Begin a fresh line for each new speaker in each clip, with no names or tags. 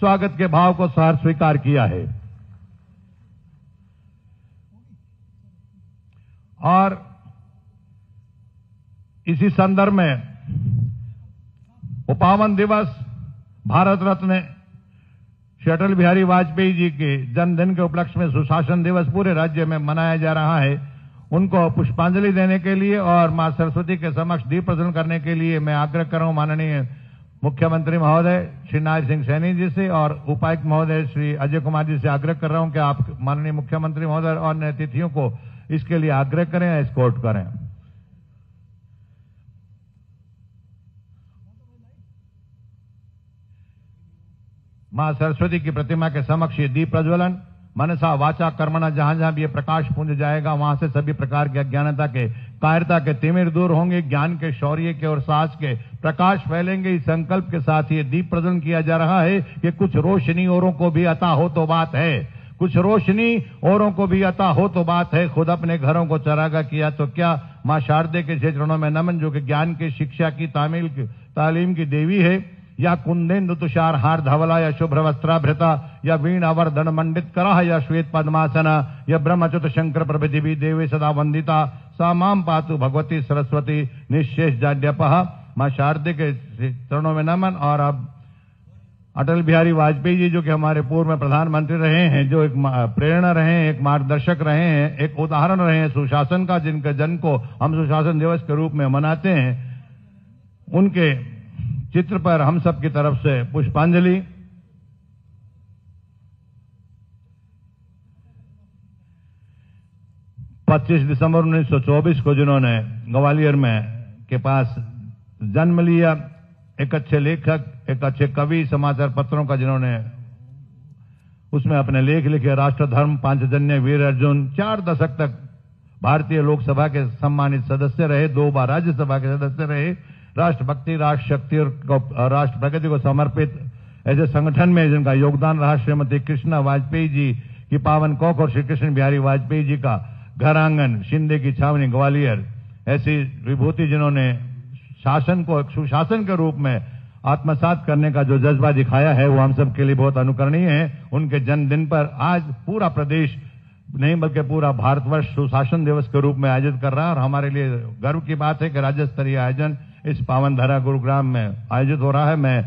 स्वागत के भाव को सहर्ष स्वीकार किया है। और इसी संदर्भ में पावन दिवस भारत रत्न श्री अटल बिहारी वाजपेयी जी के जन्मदिन के उपलक्ष्य में सुशासन दिवस पूरे राज्य में मनाया जा रहा है। उनको पुष्पांजलि देने के लिए और मां सरस्वती के समक्ष दीप प्रज्वलन करने के लिए मैं आग्रह कर रहा हूं माननीय मुख्यमंत्री महोदय श्री नारायण सिंह सैनी जी से और उपायुक्त महोदय श्री अजय कुमार जी से आग्रह कर रहा हूं कि आप माननीय मुख्यमंत्री महोदय और अन्य अतिथियों को इसके लिए आग्रह करें, एस्कॉर्ट करें। मां सरस्वती की प्रतिमा के समक्ष ये दीप प्रज्वलन मनसा वाचा कर्मणा जहां जहां भी ये प्रकाश पुंज जाएगा वहां से सभी प्रकार के अज्ञानता के कायरता के तिमिर दूर होंगे, ज्ञान के शौर्य के और साहस के प्रकाश फैलेंगे। इस संकल्प के साथ ये दीप प्रज्वलन किया जा रहा है कि कुछ रोशनी औरों को भी अता हो तो बात है, कुछ रोशनी औरों को भी अता हो तो बात है। खुद अपने घरों को चरागा किया तो क्या। मां शारदे के चरणों में नमन, जो कि ज्ञान की शिक्षा की तालीम की देवी है। या कुंदेन्दु तुषार हार धवला या शुभ्र वस्त्राभृता या वीणा वर्धन मंडित करा या श्वेत पद्मासना या ब्रह्मच्युत शंकर प्रभृति भी देवी सदा वंदिता सा माम पातु भगवती सरस्वती निशेष जाड्यपः। मां शारदे के चरणों में नमन। और अब अटल बिहारी वाजपेयी जी, जो कि हमारे पूर्व में प्रधानमंत्री रहे हैं, जो एक प्रेरणा रहे हैं, एक मार्गदर्शक रहे हैं, एक उदाहरण रहे हैं सुशासन का, जिनके जन्म को हम सुशासन दिवस के रूप में मनाते हैं, उनके चित्र पर हम सब की तरफ से पुष्पांजलि। पच्चीस दिसंबर 1924 को जिन्होंने ग्वालियर में के पास जन्म लिया, एक अच्छे लेखक, एक अच्छे कवि, समाचार पत्रों का जिन्होंने उसमें अपने लेख लिखे, राष्ट्र धर्म, पांचजन्य, वीर अर्जुन, 4 दशक तक भारतीय लोकसभा के सम्मानित सदस्य रहे, 2 बार राज्यसभा के सदस्य रहे। राष्ट्रभक्ति, राष्ट्र शक्ति और राष्ट्र प्रगति को समर्पित ऐसे संगठन में जिनका योगदान रहा, श्रीमती कृष्णा वाजपेयी जी की पावन कोख और श्री कृष्ण बिहारी वाजपेयी जी का घर आंगन, शिंदे की छावनी ग्वालियर, ऐसी विभूति जिन्होंने शासन को एक सुशासन के रूप में आत्मसात करने का जो जज्बा दिखाया है, वो हम सब के लिए बहुत अनुकरणीय है। उनके जन्मदिन पर आज पूरा प्रदेश नहीं बल्कि पूरा भारतवर्ष सुशासन दिवस के रूप में आयोजित कर रहा है। और हमारे लिए गर्व की बात है कि राज्य स्तरीय आयोजन इस पावन धरा गुरुग्राम में आयोजित हो रहा है। मैं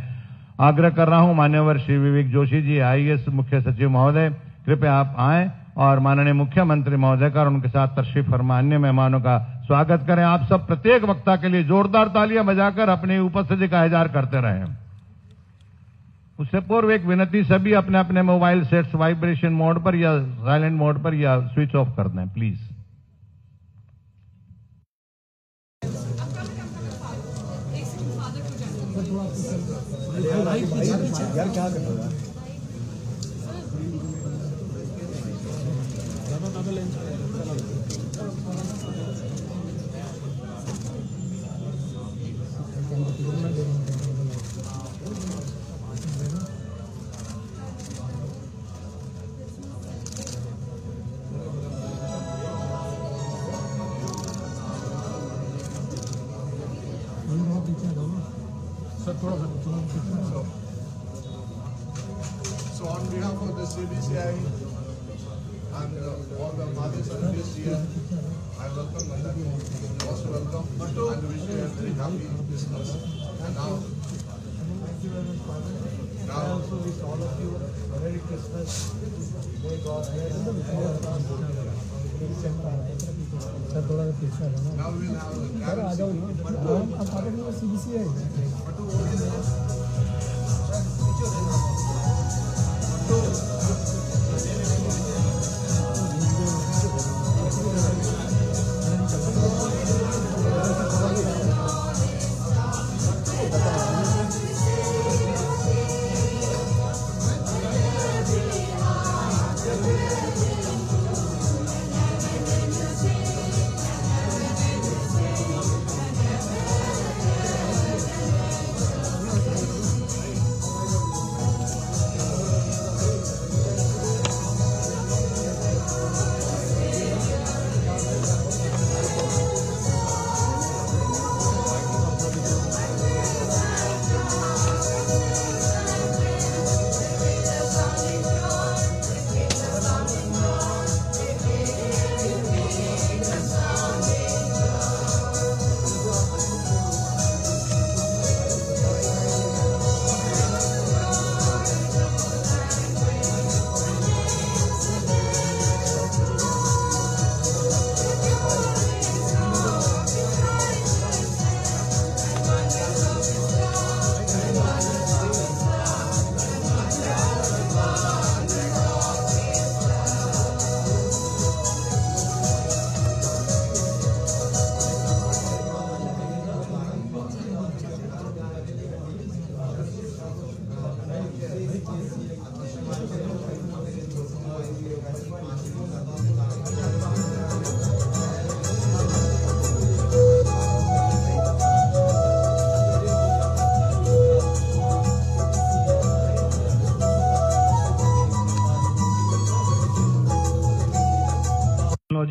आग्रह कर रहा हूं मान्यवर श्री विवेक जोशी जी, आईएएस मुख्य सचिव महोदय, कृपया आप आएं और माननीय मुख्यमंत्री महोदय का और उनके साथ तशरीफ फरमा अन्य मेहमानों का स्वागत करें। आप सब प्रत्येक वक्ता के लिए जोरदार तालियां बजाकर अपनी उपस्थिति का इजहार करते रहें। उससे पूर्व एक विनती, सभी अपने अपने मोबाइल सेट्स वाइब्रेशन मोड पर या साइलेंट मोड पर या स्विच ऑफ कर दें प्लीज।
यार क्या कर रहा है?
So on behalf of the CBCI and all the fathers and this year, I welcome Nanda. Most welcome and wish you a very happy Christmas. And now,
I also wish all of you a Merry Christmas. May God bless. Sir थोड़ा पीछे आना।
now we'll have a
sir आ जाओ ना। हम आगे में CBCI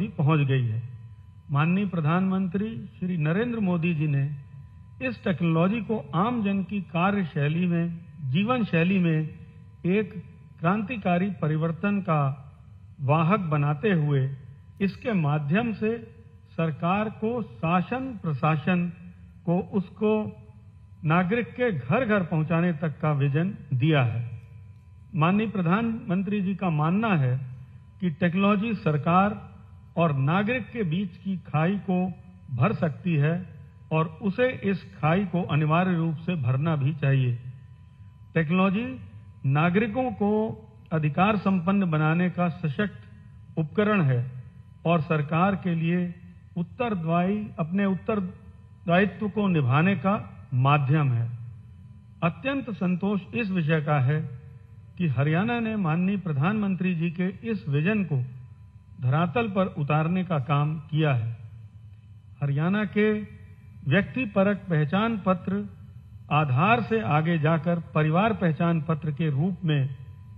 technology पहुंच गई है। माननीय प्रधानमंत्री श्री नरेंद्र मोदी जी ने इस टेक्नोलॉजी को आम जन की कार्यशैली में, जीवन शैली में एक क्रांतिकारी परिवर्तन का वाहक बनाते हुए इसके माध्यम से सरकार को शासन प्रशासन को उसको नागरिक के घर घर पहुंचाने तक का विजन दिया है। माननीय प्रधानमंत्री जी का मानना है कि टेक्नोलॉजी सरकार और नागरिक के बीच की खाई को भर सकती है और उसे इस खाई को अनिवार्य रूप से भरना भी चाहिए। टेक्नोलॉजी नागरिकों को अधिकार संपन्न बनाने का सशक्त उपकरण है और सरकार के लिए अपने उत्तरदायित्व को निभाने का माध्यम है। अत्यंत संतोष इस विषय का है कि हरियाणा ने माननीय प्रधानमंत्री जी के इस विजन को धरातल पर उतारने का काम किया है। हरियाणा के व्यक्तिपरक पहचान पत्र आधार से आगे जाकर परिवार पहचान पत्र के रूप में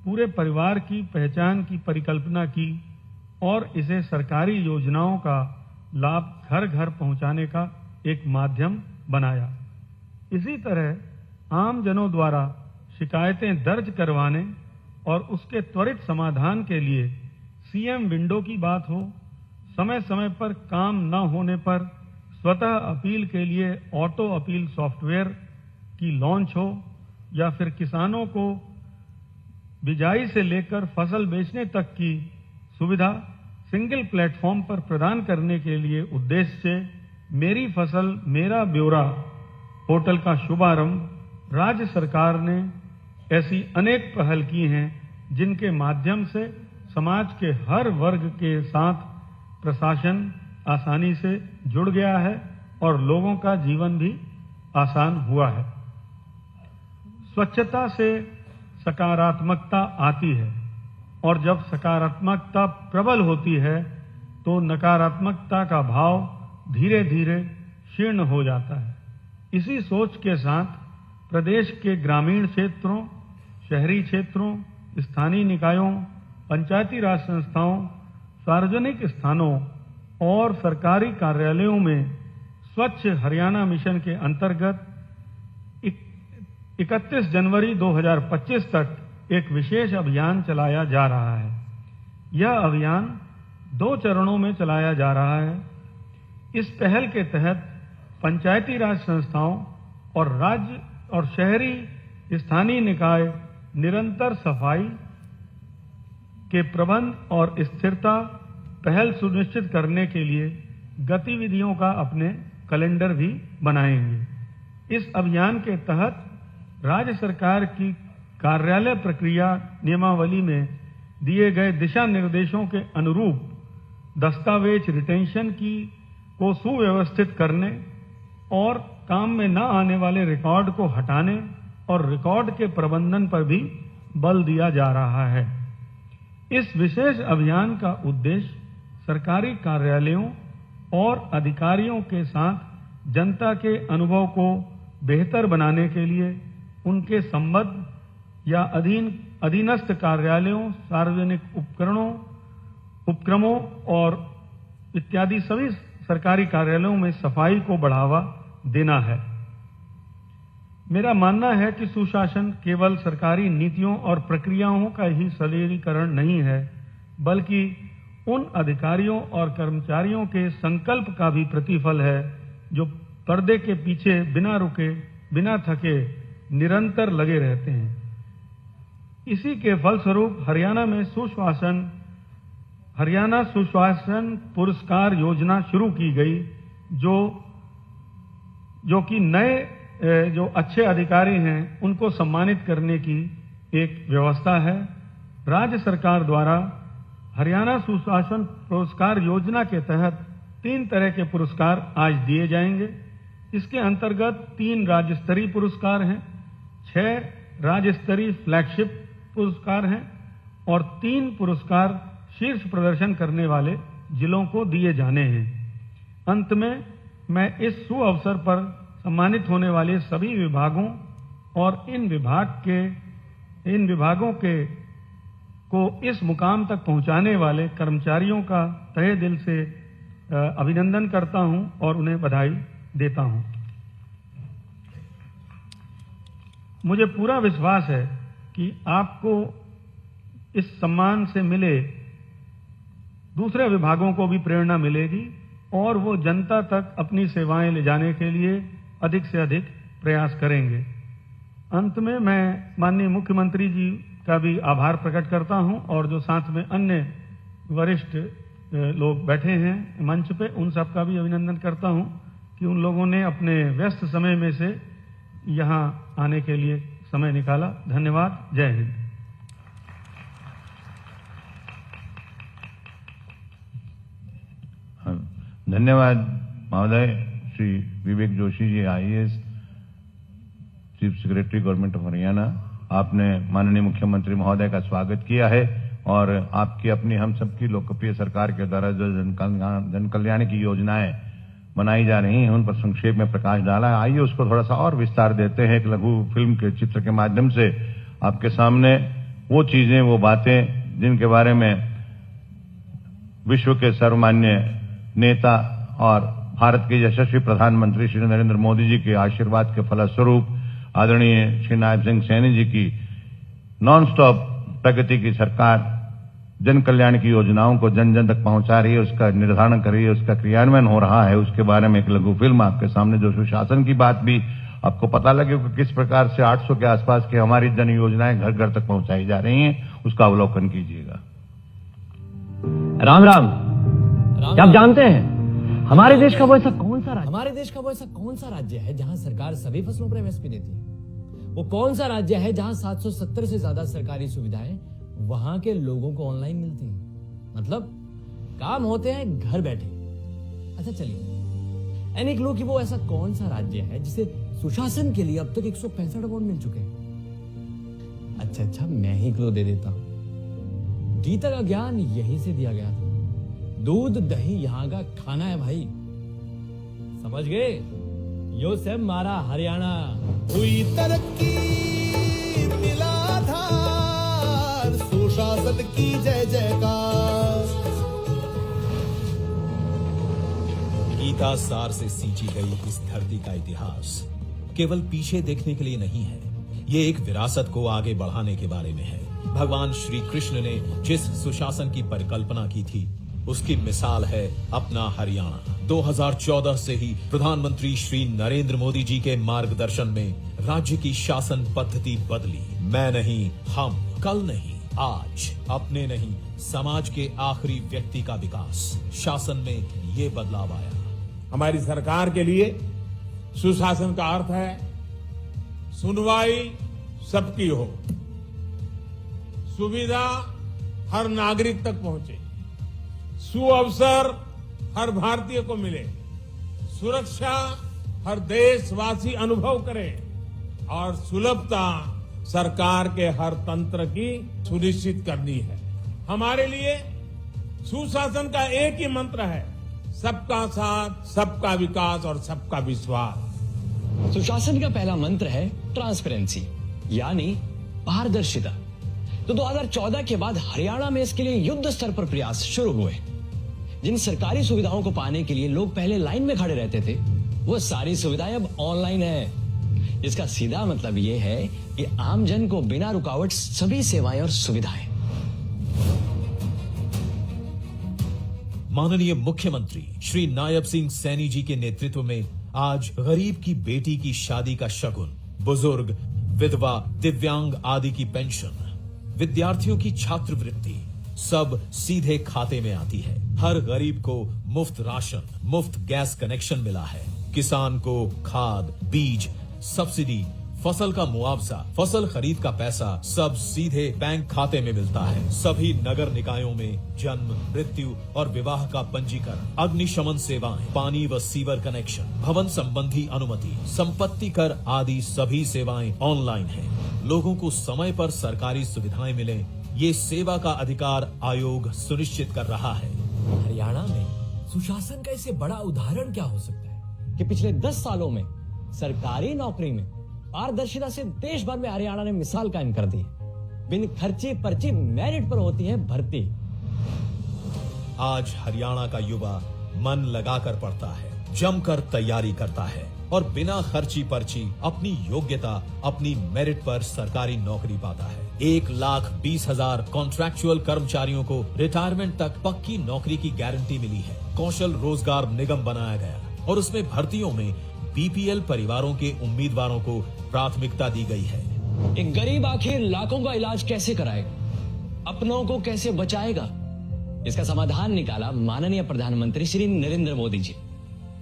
पूरे परिवार की पहचान की परिकल्पना की और इसे सरकारी योजनाओं का लाभ घर घर पहुंचाने का एक माध्यम बनाया। इसी तरह आम जनों द्वारा शिकायतें दर्ज करवाने और उसके त्वरित समाधान के लिए सीएम विंडो की बात हो, समय समय पर काम न होने पर स्वतः अपील के लिए ऑटो अपील सॉफ्टवेयर की लॉन्च हो या फिर किसानों को बिजाई से लेकर फसल बेचने तक की सुविधा सिंगल प्लेटफॉर्म पर प्रदान करने के लिए उद्देश्य से मेरी फसल मेरा ब्यौरा पोर्टल का शुभारंभ राज्य सरकार ने ऐसी अनेक पहल की हैं जिनके माध्यम से समाज के हर वर्ग के साथ प्रशासन आसानी से जुड़ गया है और लोगों का जीवन भी आसान हुआ है। स्वच्छता से सकारात्मकता आती है और जब सकारात्मकता प्रबल होती है तो नकारात्मकता का भाव धीरे धीरे क्षीण हो जाता है। इसी सोच के साथ प्रदेश के ग्रामीण क्षेत्रों, शहरी क्षेत्रों, स्थानीय निकायों, पंचायती राज संस्थाओं, सार्वजनिक स्थानों और सरकारी कार्यालयों में स्वच्छ हरियाणा मिशन के अंतर्गत 31 जनवरी 2025 तक एक विशेष अभियान चलाया जा रहा है। यह अभियान 2 चरणों में चलाया जा रहा है। इस पहल के तहत पंचायती राज संस्थाओं और राज्य और शहरी स्थानीय निकाय निरंतर सफाई के प्रबंध और स्थिरता पहल सुनिश्चित करने के लिए गतिविधियों का अपने कैलेंडर भी बनाएंगे। इस अभियान के तहत राज्य सरकार की कार्यालय प्रक्रिया नियमावली में दिए गए दिशा निर्देशों के अनुरूप दस्तावेज रिटेंशन को सुव्यवस्थित करने और काम में न आने वाले रिकॉर्ड को हटाने और रिकॉर्ड के प्रबंधन पर भी बल दिया जा रहा है। इस विशेष अभियान का उद्देश्य सरकारी कार्यालयों और अधिकारियों के साथ जनता के अनुभव को बेहतर बनाने के लिए उनके संबद्ध या अधीनस्थ कार्यालयों, सार्वजनिक उपक्रमों और इत्यादि सभी सरकारी कार्यालयों में सफाई को बढ़ावा देना है। मेरा मानना है कि सुशासन केवल सरकारी नीतियों और प्रक्रियाओं का ही सरलीकरण नहीं है, बल्कि उन अधिकारियों और कर्मचारियों के संकल्प का भी प्रतिफल है जो पर्दे के पीछे बिना रुके, बिना थके निरंतर लगे रहते हैं। इसी के फलस्वरूप हरियाणा सुशासन पुरस्कार योजना शुरू की गई, जो कि नए जो अच्छे अधिकारी हैं उनको सम्मानित करने की एक व्यवस्था है। राज्य सरकार द्वारा हरियाणा सुशासन पुरस्कार योजना के तहत 3 तरह के पुरस्कार आज दिए जाएंगे। इसके अंतर्गत 3 राज्य स्तरीय पुरस्कार हैं, 6 राज्य स्तरीय फ्लैगशिप पुरस्कार हैं और 3 पुरस्कार शीर्ष प्रदर्शन करने वाले जिलों को दिए जाने हैं। अंत में मैं इस सुअवसर पर सम्मानित होने वाले सभी विभागों और इन विभागों के को इस मुकाम तक पहुंचाने वाले कर्मचारियों का तहे दिल से अभिनंदन करता हूं और उन्हें बधाई देता हूं। मुझे पूरा विश्वास है कि आपको इस सम्मान से मिले दूसरे विभागों को भी प्रेरणा मिलेगी और वो जनता तक अपनी सेवाएं ले जाने के लिए अधिक से अधिक प्रयास करेंगे। अंत में मैं माननीय मुख्यमंत्री जी का भी आभार प्रकट करता हूं और जो साथ में अन्य वरिष्ठ लोग बैठे हैं मंच पे, उन सब का भी अभिनंदन करता हूं कि उन लोगों ने अपने व्यस्त समय में से यहां आने के लिए समय निकाला। धन्यवाद। जय हिंद।
धन्यवाद महोदय। Shri Vivek Joshi ji, IAS, chief secretary government of Haryana, आपने माननीय मुख्यमंत्री महोदय का स्वागत किया है और आपकी अपनी हम सबकी लोकप्रिय सरकार के द्वारा जो जन कल्याण की योजनाएं बनाई जा रही हैं उन पर संक्षेप में प्रकाश डाला है। आइए उसको थोड़ा सा और विस्तार देते हैं एक लघु फिल्म के चित्र के माध्यम से आपके सामने वो चीजें, वो बातें जिनके बारे में विश्व के सर्वमान्य नेता और भारत के यशस्वी प्रधानमंत्री श्री नरेंद्र मोदी जी के आशीर्वाद के फलस्वरूप आदरणीय श्री नायब सिंह सैनी जी की नॉन स्टॉप प्रगति की सरकार जन कल्याण की योजनाओं को जन जन तक पहुंचा रही है, उसका निर्धारण कर रही है, उसका क्रियान्वयन हो रहा है, उसके बारे में एक लघु फिल्म आपके सामने, जो सुशासन की बात भी आपको पता लगे कि किस प्रकार से 800 के आसपास की हमारी जन योजनाएं घर घर तक पहुंचाई जा रही हैं, उसका अवलोकन कीजिएगा।
राम राम। क्या आप जानते हैं हमारे देश का वो ऐसा कौन सा राज्य है जहां सरकार सभी फसलों पर MSP देती है? वो कौन सा राज्य है जहां 770 से ज्यादा सरकारी सुविधाएं वहां के लोगों को ऑनलाइन मिलती हैं? मतलब काम होते हैं घर बैठे। अच्छा चलिए, एनी क्लू कि वो ऐसा कौन सा राज्य है जिसे सुशासन के लिए अब तक 165 अवार्ड मिल चुके हैं? अच्छा, मैं ही क्लू दे देता हूं। गीता का ज्ञान यहीं से दिया गया था। दूध दही यहां का खाना है भाई, समझ गए? यो से मारा हरियाणा।
हुई तरक्की मिला धार, सुशासन की जय जयकार।
गीता सार से सींची गई इस धरती का इतिहास केवल पीछे देखने के लिए नहीं है, ये एक विरासत को आगे बढ़ाने के बारे में है। भगवान श्री कृष्ण ने जिस सुशासन की परिकल्पना की थी उसकी मिसाल है अपना हरियाणा। 2014 से ही प्रधानमंत्री श्री नरेंद्र मोदी जी के मार्गदर्शन में राज्य की शासन पद्धति बदली। मैं नहीं, हम, कल नहीं, आज, अपने नहीं, समाज के आखिरी व्यक्ति का विकास। शासन में ये बदलाव आया।
हमारी सरकार के लिए सुशासन का अर्थ है सुनवाई सबकी हो, सुविधा हर नागरिक तक पहुंचे, सुअवसर हर भारतीय को मिले, सुरक्षा हर देशवासी अनुभव करे और सुलभता सरकार के हर तंत्र की सुनिश्चित करनी है। हमारे लिए सुशासन का एक ही मंत्र है, सबका साथ, सबका विकास और सबका विश्वास।
सुशासन का पहला मंत्र है ट्रांसपेरेंसी, यानी पारदर्शिता। तो 2014 के बाद हरियाणा में इसके लिए युद्ध स्तर पर प्रयास शुरू हुए। जिन सरकारी सुविधाओं को पाने के लिए लोग पहले लाइन में खड़े रहते थे, वो सारी सुविधाएं अब ऑनलाइन है। इसका सीधा मतलब ये है कि आम जन को बिना रुकावट सभी सेवाएं और सुविधाएं।
माननीय मुख्यमंत्री श्री नायब सिंह सैनी जी के नेतृत्व में आज गरीब की बेटी की शादी का शगुन, बुजुर्ग, विधवा, दिव्यांग आदि की पेंशन, विद्यार्थियों की छात्रवृत्ति सब सीधे खाते में आती है। हर गरीब को मुफ्त राशन, मुफ्त गैस कनेक्शन मिला है। किसान को खाद, बीज, सब्सिडी, फसल का मुआवजा, फसल खरीद का पैसा सब सीधे बैंक खाते में मिलता है। सभी नगर निकायों में जन्म, मृत्यु और विवाह का पंजीकरण, अग्निशमन सेवाएं, पानी व सीवर कनेक्शन, भवन संबंधी अनुमति, संपत्ति कर आदि सभी सेवाएं ऑनलाइन हैं। लोगों को समय पर सरकारी सुविधाएं मिले, ये सेवा का अधिकार आयोग सुनिश्चित कर रहा है।
हरियाणा में सुशासन का इससे बड़ा उदाहरण क्या हो सकता है कि पिछले 10 सालों में सरकारी नौकरी में पारदर्शिता से देश भर में हरियाणा ने मिसाल कायम कर दी। बिन खर्चे पर्चे मेरिट पर होती है भर्ती।
आज हरियाणा का युवा मन लगाकर पढ़ता है, जमकर तैयारी करता है और बिना खर्ची पर्ची अपनी योग्यता, अपनी मेरिट पर सरकारी नौकरी पाता है। 1,20,000 कॉन्ट्रैक्चुअल कर्मचारियों को रिटायरमेंट तक पक्की नौकरी की गारंटी मिली है। कौशल रोजगार निगम बनाया गया और उसमें भर्तियों में बीपीएल परिवारों के उम्मीदवारों को प्राथमिकता दी गई है।
एक गरीब आखिर लाखों का इलाज कैसे कराएगा, अपनों को कैसे बचाएगा, इसका समाधान निकाला माननीय प्रधानमंत्री श्री नरेंद्र मोदी जी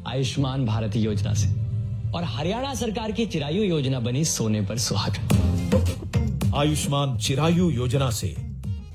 आयुष्मान भारत योजना से, और हरियाणा सरकार की चिरायु योजना बनी सोने पर सुहागा।
आयुष्मान चिरायु योजना से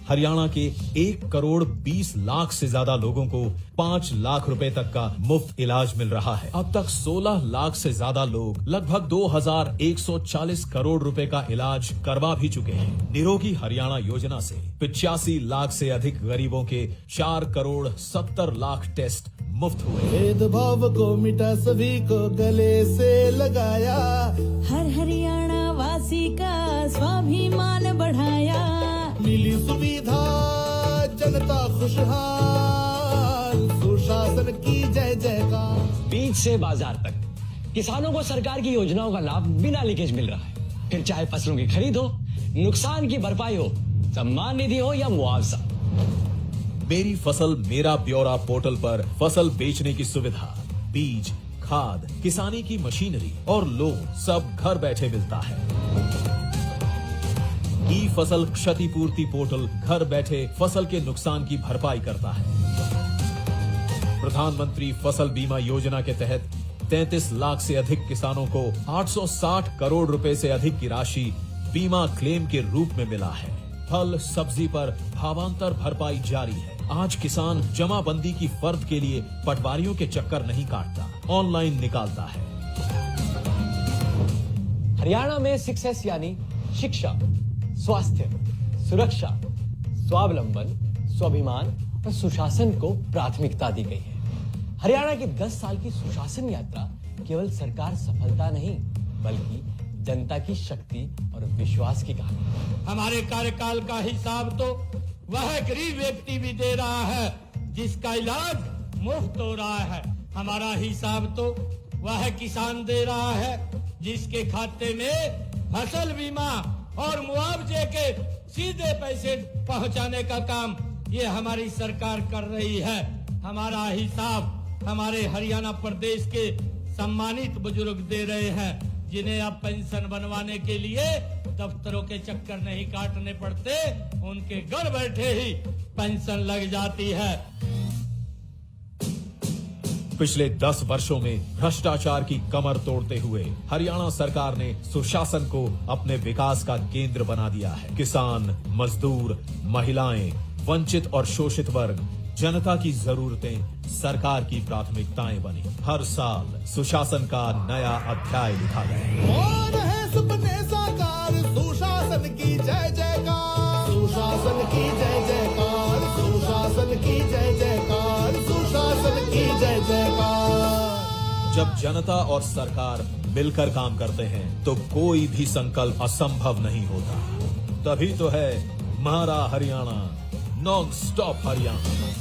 हरियाणा के 1,20,00,000 से ज्यादा लोगों को 5 लाख रुपए तक का मुफ्त इलाज मिल रहा है। अब तक 16 लाख से ज्यादा लोग लगभग 2,140 करोड़ रुपए का इलाज करवा भी चुके हैं। निरोगी हरियाणा योजना से 85 लाख से अधिक गरीबों के 4,70,00,000 टेस्ट मुफ्त हुए।
भेदभाव को मिटा सभी को गले से लगाया,
हर हरियाणा वासी का स्वाभिमान बढ़ाया।
मिली सुविधा जनता खुशहाल, सुशासन की जय जयकार।
बीज से बाजार तक किसानों को सरकार की योजनाओं का लाभ बिना लीकेज मिल रहा है। फिर चाहे फसलों की खरीद हो, नुकसान की भरपाई हो, सम्मान निधि हो या मुआवजा।
मेरी फसल मेरा ब्यौरा पोर्टल पर फसल बेचने की सुविधा, बीज, खाद, किसानी की मशीनरी और लोन सब घर बैठे मिलता है। ई फसल क्षतिपूर्ति पोर्टल घर बैठे फसल के नुकसान की भरपाई करता है। प्रधानमंत्री फसल बीमा योजना के तहत 33 लाख से अधिक किसानों को 860 करोड़ रुपए से अधिक की राशि बीमा क्लेम के रूप में मिला है। फल सब्जी पर भावांतर भरपाई जारी है। आज किसान जमाबंदी की फर्द के लिए पटवारियों के चक्कर नहीं काटता, ऑनलाइन निकालता है।
हरियाणा में सक्सेस यानी शिक्षा, स्वास्थ्य, सुरक्षा, स्वावलंबन, स्वाभिमान और सुशासन को प्राथमिकता दी गई है। हरियाणा की 10 साल की सुशासन यात्रा केवल सरकार सफलता नहीं बल्कि जनता की शक्ति और विश्वास की कहानी।
हमारे कार्यकाल का हिसाब तो वह गरीब व्यक्ति भी दे रहा है जिसका इलाज मुफ्त हो रहा है। हमारा हिसाब तो वह किसान दे रहा है जिसके खाते में फसल बीमा और मुआवजे के सीधे पैसे पहुंचाने का काम ये हमारी सरकार कर रही है। हमारा हिसाब हमारे हरियाणा प्रदेश के सम्मानित बुजुर्ग दे रहे हैं जिन्हें अब पेंशन बनवाने के लिए दफ्तरों के चक्कर नहीं काटने पड़ते, उनके घर बैठे ही पेंशन लग जाती है।
पिछले 10 वर्षों में भ्रष्टाचार की कमर तोड़ते हुए हरियाणा सरकार ने सुशासन को अपने विकास का केंद्र बना दिया है। किसान, मजदूर, महिलाएं, वंचित और शोषित वर्ग, जनता की जरूरतें सरकार की प्राथमिकताएं बनी। हर साल सुशासन का नया अध्याय लिखा गया।
और है सपने साकार, सुशासन की जय जयकार, सुशासन की जय जयकार, सुशासन की जय जयकार, सुशासन की जय जयकार।
जब जनता और सरकार मिलकर काम करते हैं तो कोई भी संकल्प असंभव नहीं होता। तभी तो है हमारा हरियाणा, नॉन स्टॉप हरियाणा।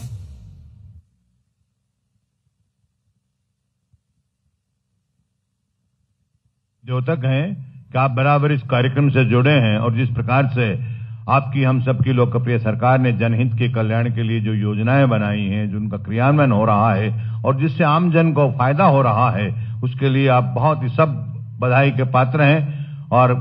द्योतक हैं कि आप बराबर इस कार्यक्रम से जुड़े हैं और जिस प्रकार से आपकी हम सबकी लोकप्रिय सरकार ने जनहित के कल्याण के लिए जो योजनाएं बनाई हैं, जो उनका क्रियान्वयन हो रहा है और जिससे आम जन को फायदा हो रहा है, उसके लिए आप बहुत ही सब बधाई के पात्र हैं। और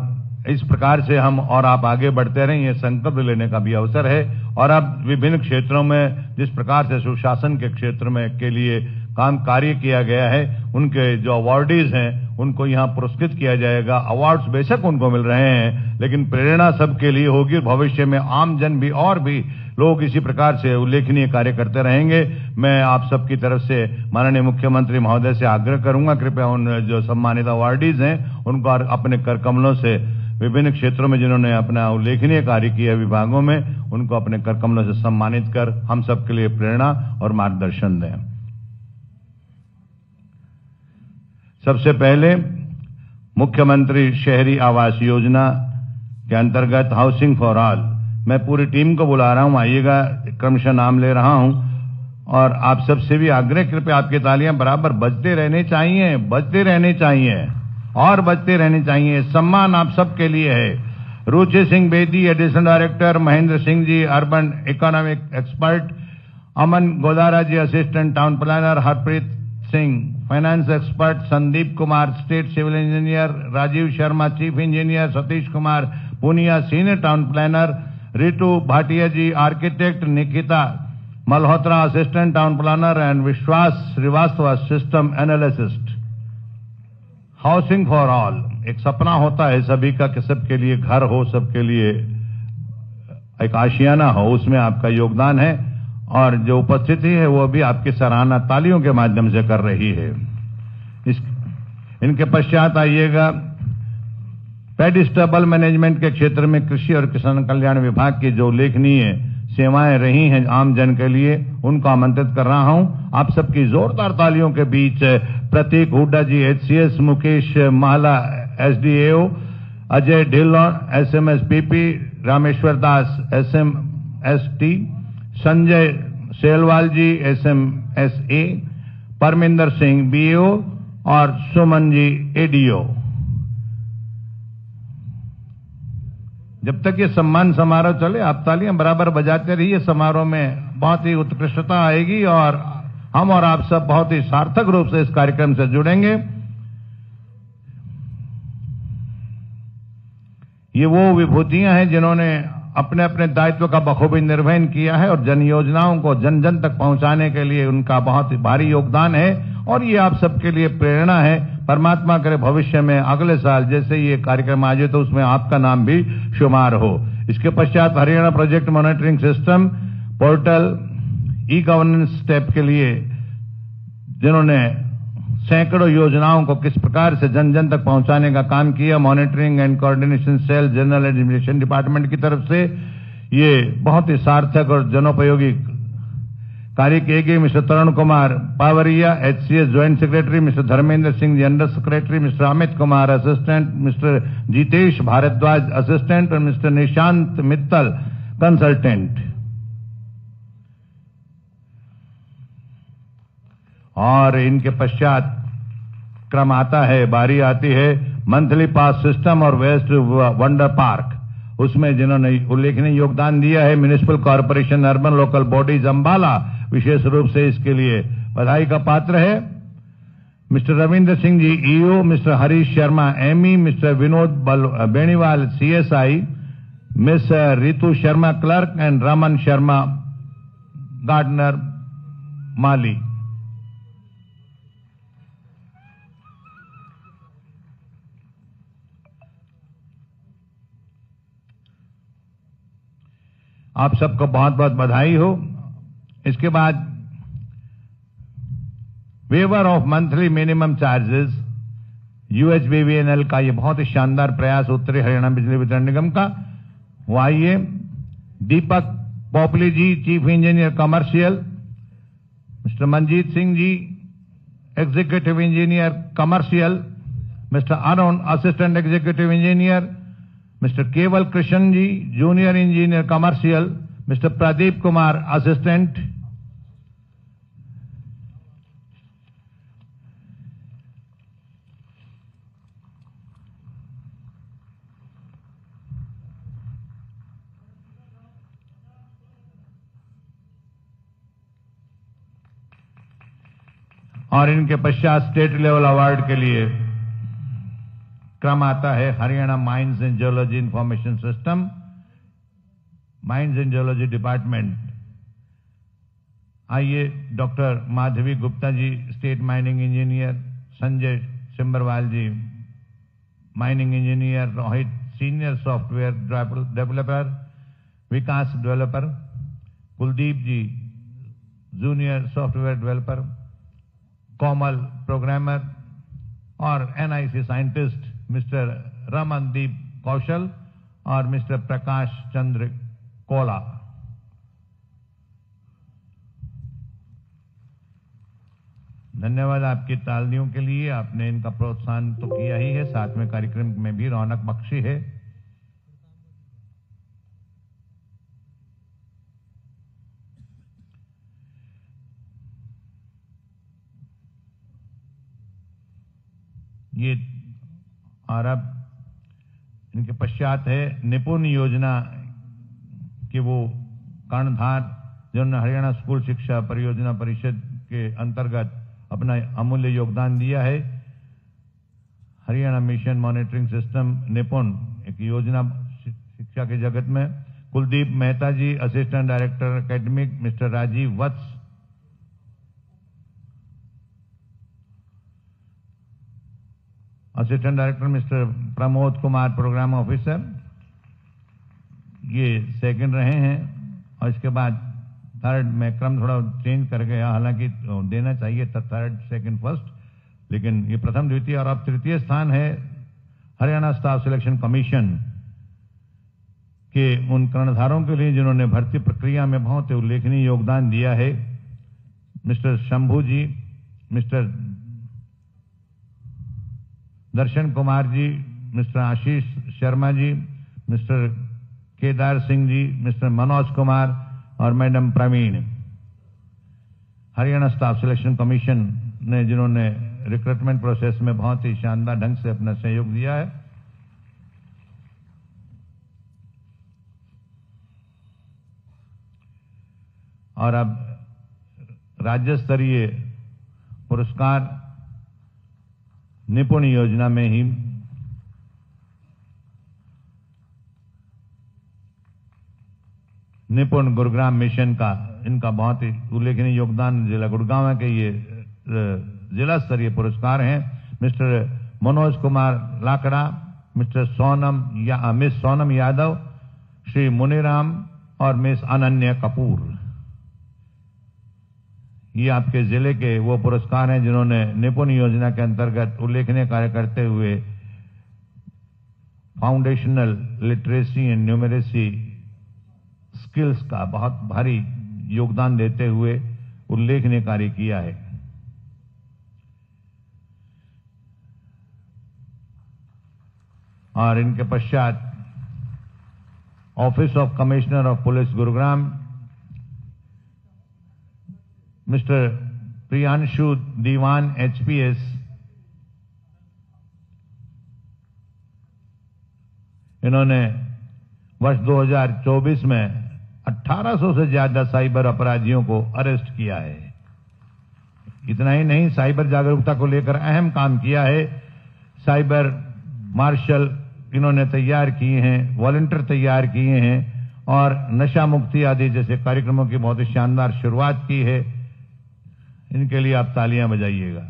इस प्रकार से हम और आप आगे बढ़ते रहें, ये संकल्प लेने का भी अवसर है। और अब विभिन्न क्षेत्रों में जिस प्रकार से सुशासन के क्षेत्र में के लिए काम कार्य किया गया है, उनके जो अवार्डीज हैं उनको यहाँ पुरस्कृत किया जाएगा। अवार्ड्स बेशक उनको मिल रहे हैं, लेकिन प्रेरणा सबके लिए होगी। भविष्य में आम जन भी और भी लोग इसी प्रकार से उल्लेखनीय कार्य करते रहेंगे। मैं आप सबकी तरफ से माननीय मुख्यमंत्री महोदय से आग्रह करूंगा, कृपया उन जो सम्मानित अवार्डीज हैं उनको अपने कर कमलों से विभिन्न क्षेत्रों में जिन्होंने अपना उल्लेखनीय कार्य किया विभागों में, उनको अपने कर कमलों से सम्मानित कर हम सबके लिए प्रेरणा और मार्गदर्शन दें। सबसे पहले मुख्यमंत्री शहरी आवास योजना के अंतर्गत हाउसिंग फॉर ऑल, मैं पूरी टीम को बुला रहा हूं, आइएगा, क्रमशः नाम ले रहा हूं और आप सबसे भी आग्रह, कृपया आपकी तालियां बराबर बजते रहने चाहिए, बजते रहने चाहिए और बजते रहने चाहिए। सम्मान आप सबके लिए है। Ruchi Singh Bedi, additional director, Mahendra Singh ji, urban economic expert, Aman Godara ji, assistant town planner, Harpreet Singh, finance expert, Sandeep Kumar, state civil engineer, Rajiv Sharma, chief engineer, Satish Kumar Punia, senior town planner, Ritu Bhatia ji, architect, Nikita Malhotra, assistant town planner and Vishwas Srivastava, system analyst. Housing for all एक सपना होता है सभी का कि सबके लिए घर हो, सबके लिए एक आशियाना हो, उसमें आपका योगदान है और जो उपस्थिति है वो भी आपकी सराहना तालियों के माध्यम से कर रही है। इनके पश्चात आइएगा, पेडिस्टबल मैनेजमेंट के क्षेत्र में कृषि और किसान कल्याण विभाग की जो उल्लेखनीय सेवाएं रही हैं आम जन के लिए, उनको आमंत्रित कर रहा हूं। आप सबकी जोरदार तालियों के बीच प्रतीक हुड्डा जी, एचसीएस, मुकेश महला, एसडीएओ, अजय ढिल्लों, एसएमएसपीपी, रामेश्वर दास, एसएमएसटी, संजय सेलवाल जी, एसएमएसए, परमिंदर सिंह, बीओ और सुमन जी, एडीओ। जब तक ये सम्मान समारोह चले आप तालियां बराबर बजाते रहिए। समारोह में बहुत ही उत्कृष्टता आएगी और हम और आप सब बहुत ही सार्थक रूप से इस कार्यक्रम से जुड़ेंगे। ये वो विभूतियां हैं जिन्होंने अपने अपने दायित्व का बखूबी निर्वहन किया है और जन योजनाओं को जन जन तक पहुंचाने के लिए उनका बहुत ही भारी योगदान है और ये आप सबके लिए प्रेरणा है। परमात्मा करे भविष्य में अगले साल जैसे ये कार्यक्रम आयोजित तो उसमें आपका नाम भी शुमार हो। इसके पश्चात Haryana project monitoring system portal e governance step के लिए जिन्होंने सैकड़ों योजनाओं को किस प्रकार से जन जन तक पहुंचाने का काम किया, monitoring and coordination cell general administration department की तरफ से ये बहुत ही सार्थक और जनोपयोगी कार्य किए गए। Mister Tarun Kumar Pawaria, HCS joint secretary, mister Dharmendra Singh general secretary, mister Amit Kumar assistant, mister Jitesh Bhardwaj assistant और मिस्टर निशांत मित्तल कंसल्टेंट। और इनके पश्चात क्रम आता है, बारी आती है मंथली पास सिस्टम और वेस्ट वंडर पार्क। उसमें जिन्होंने उल्लेखनीय योगदान दिया है municipal corporation urban local bodies Ambala विशेष रूप से इसके लिए बधाई का पात्र है। Mister Ravindra Singh ji EO, mister Harish Sharma ME, mister Vinod Beniwal CSI, miss Ritu Sharma clerk and Raman Sharma gardener माली। आप सबको बहुत बहुत बधाई हो। इसके बाद waiver of monthly minimum charges UHBVNL का ये बहुत ही शानदार प्रयास उत्तरी हरियाणा बिजली वितरण निगम का। वो आइए, Deepak Popli ji chief engineer commercial, mister Manjeet Singh ji executive engineer commercial, mister Arun assistant executive engineer, mister Kewal Krishan ji junior engineer commercial, mister Pradeep Kumar assistant, और इनके पश्चात स्टेट लेवल अवार्ड के लिए क्रम आता है Haryana mines and geology information system, mines and geology department. आइए, doctor Madhavi Gupta ji state mining engineer, Sanjay Simberwal ji mining engineer, Rohit senior software developer, Vikas developer, Kuldeep ji junior software developer, Komal programmer और NIC scientist mister Ramandeep Kaushal और मिस्टर प्रकाश चंद्र कोला। धन्यवाद आपकी तालियों के लिए। आपने इनका प्रोत्साहन तो किया ही है, साथ में कार्यक्रम में भी रौनक बख्शी है। ये और अब इनके पश्चात है निपुण योजना कि वो कर्णधार जिन्होंने हरियाणा स्कूल शिक्षा परियोजना परिषद के अंतर्गत अपना अमूल्य योगदान दिया है। हरियाणा मिशन मॉनिटरिंग सिस्टम निपुण एक योजना शिक्षा के जगत में Kuldeep Mehta ji, assistant director academic mister Rajeev Vats, assistant director mister Pramod Kumar, program officer, ये सेकंड रहे हैं। और इसके बाद थर्ड में क्रम थोड़ा चेंज कर गया, हालांकि देना चाहिए था थर्ड सेकंड फर्स्ट, लेकिन ये प्रथम द्वितीय। और अब तृतीय स्थान है हरियाणा स्टाफ सिलेक्शन कमीशन के उन कर्णधारों के लिए जिन्होंने भर्ती प्रक्रिया में बहुत उल्लेखनीय योगदान दिया है। Mister Shambhu ji, mister Darshan Kumar ji, mister Ashish Sharma ji, mister Kedar Singh ji, mister Manoj Kumar और madam Praveen. Haryana staff selection commission ने जिन्होंने रिक्रूटमेंट प्रोसेस में बहुत ही शानदार ढंग से अपना सहयोग दिया है। और अब राज्य स्तरीय पुरस्कार निपुण योजना में ही निपुण गुरुग्राम मिशन का इनका बहुत ही उल्लेखनीय योगदान जिला गुड़गांव के ये जिला स्तरीय पुरस्कार हैं। Mister Manoj Kumar Lakra, mister miss Sonam Yadav, Shri Muniram और मिस अनन्या कपूर। ये आपके जिले के वो पुरस्कार हैं जिन्होंने निपुण योजना के अंतर्गत उल्लेखनीय कार्य करते हुए foundational literacy and numeracy skills का बहुत भारी योगदान देते हुए उल्लेखनीय कार्य किया है। और इनके पश्चात office of commissioner of police Gurugram mister Priyanshu Diwan HPS, इन्होंने वर्ष 2024 में 1800 से ज्यादा साइबर अपराधियों को अरेस्ट किया है। इतना ही नहीं, साइबर जागरूकता को लेकर अहम काम किया है। साइबर मार्शल इन्होंने तैयार किए हैं, वॉलंटियर तैयार किए हैं और नशा मुक्ति आदि जैसे कार्यक्रमों की बहुत ही शानदार शुरुआत की है। इनके लिए आप तालियां बजाइएगा।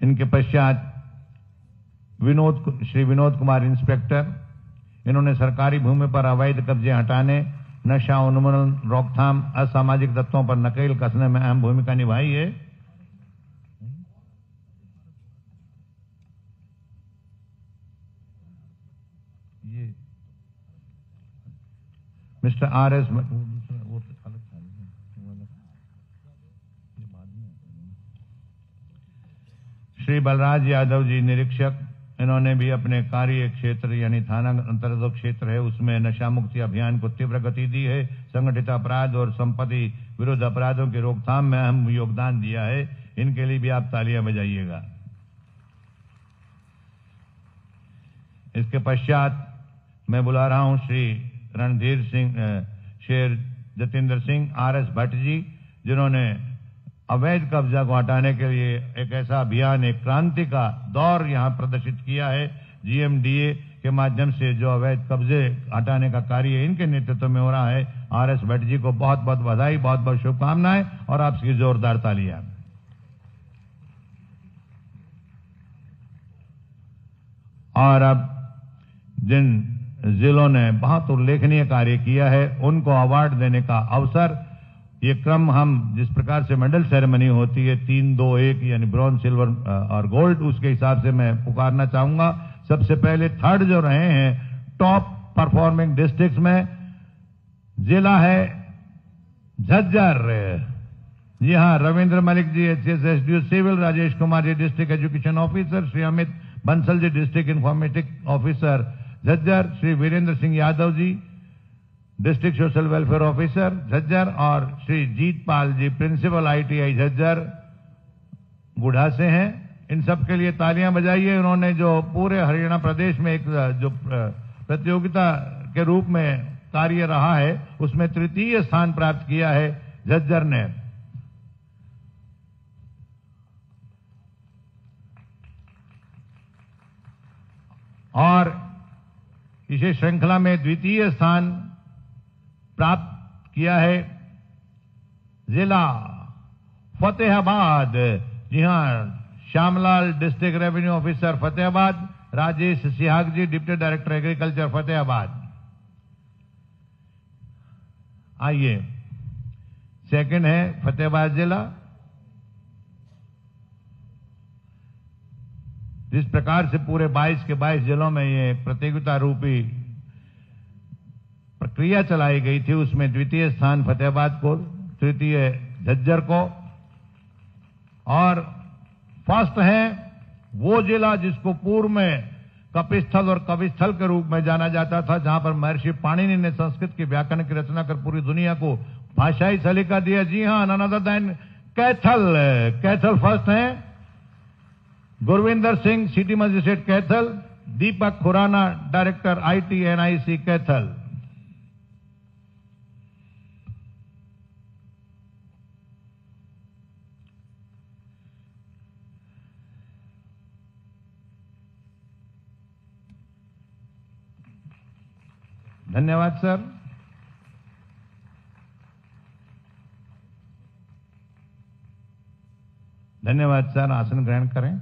इनके पश्चात श्री विनोद कुमार इंस्पेक्टर, इन्होंने सरकारी भूमि पर अवैध कब्जे हटाने, नशा उन्मूलन, रोकथाम, असामाजिक तत्वों पर नकेल कसने में अहम भूमिका निभाई है। ये मिस्टर आर.एस. श्री बलराज यादव जी निरीक्षक, इन्होंने भी अपने कार्य क्षेत्र यानी थाना अंतर्गत क्षेत्र है उसमें नशा मुक्ति अभियान को तीव्र गति दी है। संगठित अपराध और संपत्ति विरुद्ध अपराधों की रोकथाम में अहम योगदान दिया है। इनके लिए भी आप तालियां बजाइएगा। इसके पश्चात मैं बुला रहा हूं श्री रणधीर सिंह, शेर जतेंद्र सिंह, आर.एस. भट्ट जी, जिन्होंने अवैध कब्जा को हटाने के लिए एक ऐसा अभियान, एक क्रांति का दौर यहां प्रदर्शित किया है। जीएमडीए के माध्यम से जो अवैध कब्जे हटाने का कार्य इनके नेतृत्व में हो रहा है। आर.एस. भट्ट जी को बहुत बहुत बधाई, बहुत बहुत शुभकामनाएं और आपकी जोरदार तालियां। और अब जिन जिलों ने बहुत उल्लेखनीय कार्य किया है उनको अवार्ड देने का अवसर, ये क्रम हम जिस प्रकार से मेडल सेरेमनी होती है 3, 2, 1 यानी ब्रॉन्ज, सिल्वर और गोल्ड, उसके हिसाब से मैं पुकारना चाहूंगा। सबसे पहले थर्ड जो रहे हैं टॉप परफॉर्मिंग डिस्ट्रिक्ट्स में जिला है झज्जर। जी हां, Ravindra Malik ji HSSDU civil, Rajesh Kumar ji district education officer, Shri Amit Bansal ji district informatics officer Jhajjar, Shri Virendra Singh Yadav ji district social welfare officer Jhajjar, और श्री जीतपाल जी प्रिंसिपल ITI झज्जर गुढ़ा से हैं। इन सब के लिए तालियां बजाइए। उन्होंने जो पूरे हरियाणा प्रदेश में एक जो प्रतियोगिता के रूप में कार्य रहा है उसमें तृतीय स्थान प्राप्त किया है झज्जर ने। और इसे श्रृंखला में द्वितीय स्थान प्राप्त किया है जिला फतेहाबाद। जी हां, Shyamlal district revenue officer Fatehabad, Rajesh Sihag ji deputy director agriculture Fatehabad. आइए, सेकंड है फतेहाबाद जिला। जिस प्रकार से पूरे 22 के 22 जिलों में ये प्रतियोगिता रूपी प्रक्रिया चलाई गई थी, उसमें द्वितीय स्थान फतेहाबाद को, तृतीय झज्जर को, और फर्स्ट है वो जिला जिसको पूर्व में कपिस्थल और कविस्थल के रूप में जाना जाता था, जहां पर महर्षि पाणिनि ने संस्कृत की व्याकरण की रचना कर पूरी दुनिया को भाषाई सलीका दिया। जी हां, none other than Kaithal. Kaithal first है Gurvinder Singh, city magistrate Kaithal, Deepak Khurana director IT NIC Kaithal. धन्यवाद सर। धन्यवाद सर, आसन ग्रहण करें।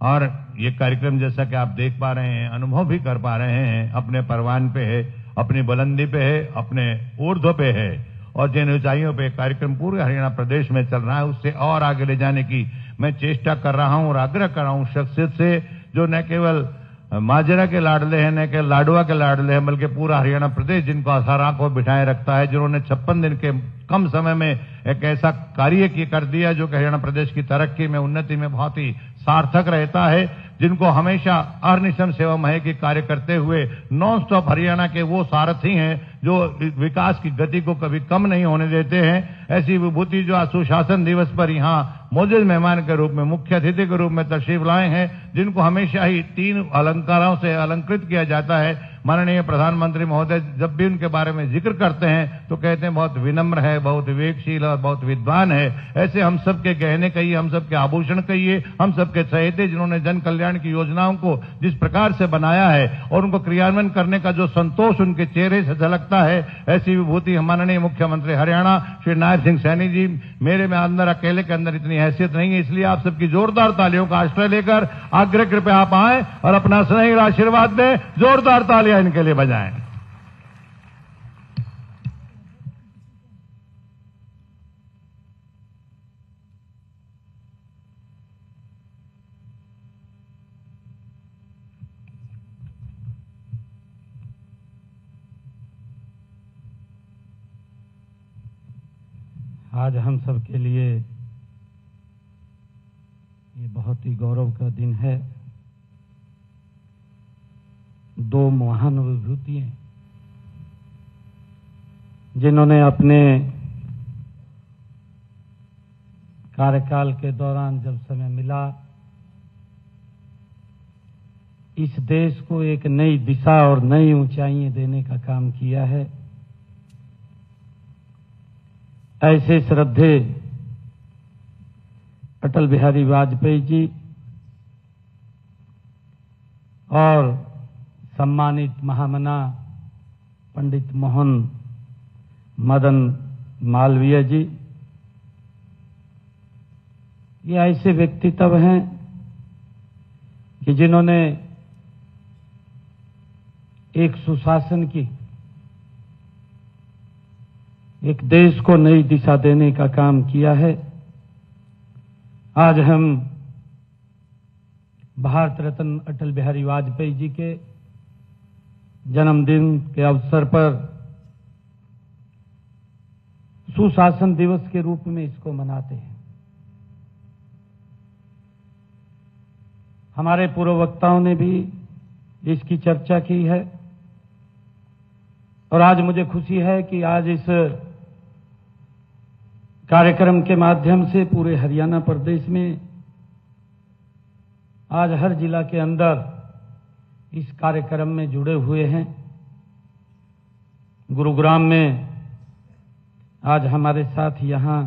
और ये कार्यक्रम जैसा कि आप देख पा रहे हैं, अनुभव भी कर पा रहे हैं, अपने परवान पे है, अपनी बुलंदी पे है, अपने ऊर्ध्व पे है, और जिन ऊंचाइयों पे कार्यक्रम पूरे हरियाणा प्रदेश में चल रहा है उससे और आगे ले जाने की मैं चेष्टा कर रहा हूं और आग्रह कर रहा हूं शख्सियत से जो न केवल माजरा के लाडले हैं, न केवल लाडवा के लाडले हैं, बल्कि पूरा हरियाणा प्रदेश जिनको आसार आंखों बिठाए रखता है, जिन्होंने 56 दिन के कम समय में एक ऐसा कार्य कर दिया जो कि हरियाणा प्रदेश की तरक्की में, उन्नति में बहुत ही सार्थक रहता है, जिनको हमेशा अहर्निशम सेवा महे की कार्य करते हुए नॉन स्टॉप हरियाणा के वो सारथी हैं जो विकास की गति को कभी कम नहीं होने देते हैं। ऐसी विभूति जो आज सुशासन दिवस पर यहाँ मौजूद मेहमान के रूप में, मुख्य अतिथि के रूप में तशरीफ लाए हैं, जिनको हमेशा ही 3 अलंकारों से अलंकृत किया जाता है। माननीय प्रधानमंत्री महोदय जब भी उनके बारे में जिक्र करते हैं तो कहते हैं बहुत विनम्र है, बहुत विवेकशील और बहुत विद्वान है। ऐसे हम सबके गहने कहिए, हम सबके आभूषण कहिए, हम सबके सहेते, जिन्होंने जन कल्याण की योजनाओं को जिस प्रकार से बनाया है और उनको क्रियान्वयन करने का जो संतोष उनके चेहरे से झलकता है, ऐसी विभूति माननीय मुख्यमंत्री हरियाणा श्री नायब सिंह सैनी जी। मेरे में अंदर अकेले के अंदर इतनी हैसियत नहीं है, इसलिए आप सबकी जोरदार तालियों का आश्रय लेकर आग्रह कृपया आप आए और अपना स्नेह आशीर्वाद दें। जोरदार तालियां इनके लिए बजाएं।
आज हम सब के लिए ये बहुत ही गौरव का दिन है। 2 महान विभूतियां जिन्होंने अपने कार्यकाल के दौरान जब समय मिला, इस देश को एक नई दिशा और नई ऊंचाइयां देने का काम किया है। ऐसे श्रद्धेय अटल बिहारी वाजपेयी जी और सम्मानित महामना पंडित मोहन मदन मालवीय जी, ये ऐसे व्यक्तित्व हैं कि जिन्होंने एक सुशासन की, एक देश को नई दिशा देने का काम किया है। आज हम भारत रत्न अटल बिहारी वाजपेयी जी के जन्मदिन के अवसर पर सुशासन दिवस के रूप में इसको मनाते हैं।
हमारे पूर्व वक्ताओं ने भी इसकी चर्चा की है और आज मुझे खुशी है कि आज इस कार्यक्रम के माध्यम से पूरे हरियाणा प्रदेश में आज हर जिला के अंदर इस कार्यक्रम में जुड़े हुए हैं। गुरुग्राम में आज हमारे साथ यहाँ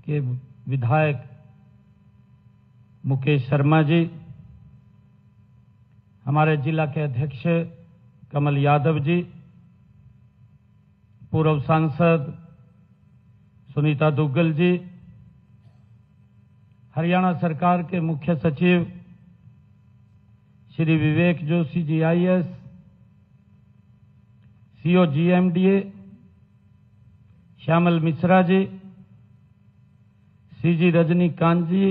के विधायक मुकेश शर्मा जी, हमारे जिला के अध्यक्ष कमल यादव जी, पूर्व सांसद सुनीता दुग्गल जी, हरियाणा सरकार के मुख्य सचिव Shri Vivek Joshi ji IAS, CO GMDA Shyamal Mishra ji, CG Rajinikanth जी,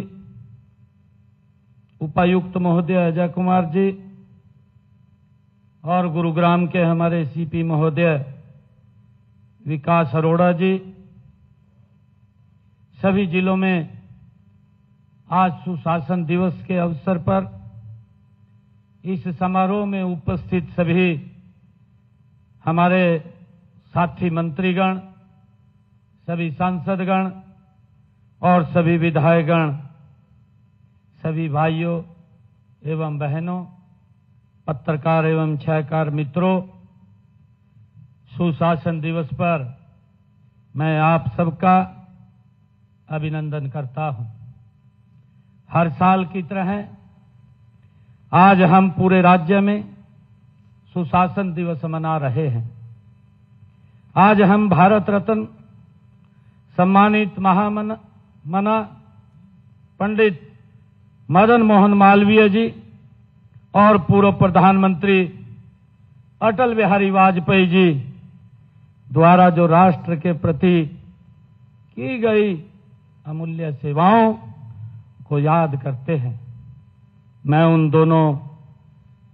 उपायुक्त महोदय अजय कुमार जी और गुरुग्राम के हमारे CP महोदय विकास अरोड़ा जी, सभी जिलों में आज सुशासन दिवस के अवसर पर इस समारोह में उपस्थित सभी हमारे साथी मंत्रीगण, सभी सांसदगण और सभी विधायकगण, सभी भाइयों एवं बहनों, पत्रकार एवं छायाकार मित्रों, सुशासन दिवस पर मैं आप सबका अभिनंदन करता हूं। हर साल की तरह आज हम पूरे राज्य में सुशासन दिवस मना रहे हैं। आज हम भारत रत्न सम्मानित महामना पंडित मदन मोहन मालवीय जी और पूर्व प्रधानमंत्री अटल बिहारी वाजपेयी जी द्वारा जो राष्ट्र के प्रति की गई अमूल्य सेवाओं को याद करते हैं। मैं उन दोनों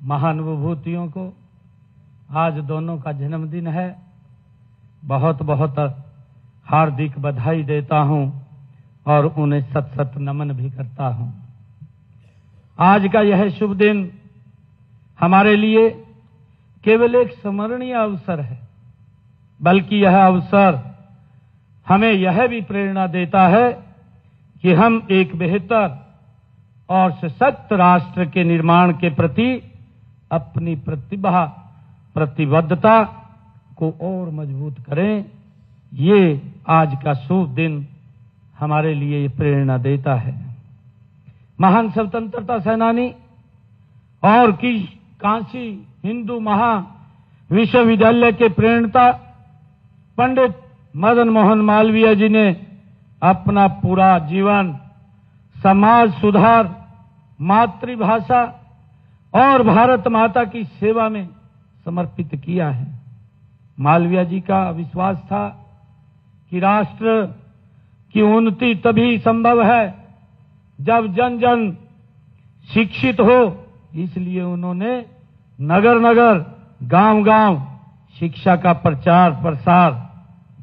महान विभूतियों को, आज दोनों का जन्मदिन है, बहुत बहुत हार्दिक बधाई देता हूं और उन्हें सत सत नमन भी करता हूं। आज का यह शुभ दिन हमारे लिए केवल एक स्मरणीय अवसर है, बल्कि यह अवसर हमें यह भी प्रेरणा देता है कि हम एक बेहतर और सशक्त राष्ट्र के निर्माण के प्रति अपनी प्रतिबद्धता को और मजबूत करें। ये आज का शुभ दिन हमारे लिए प्रेरणा देता है। महान स्वतंत्रता सेनानी और काशी हिंदू विश्वविद्यालय के प्रेरणता पंडित मदन मोहन मालवीय जी ने अपना पूरा जीवन समाज सुधार, मातृभाषा और भारत माता की सेवा में समर्पित किया है। मालवीय जी का विश्वास था कि राष्ट्र की उन्नति तभी संभव है जब जन जन शिक्षित हो। इसलिए उन्होंने नगर नगर, गांव गांव शिक्षा का प्रचार प्रसार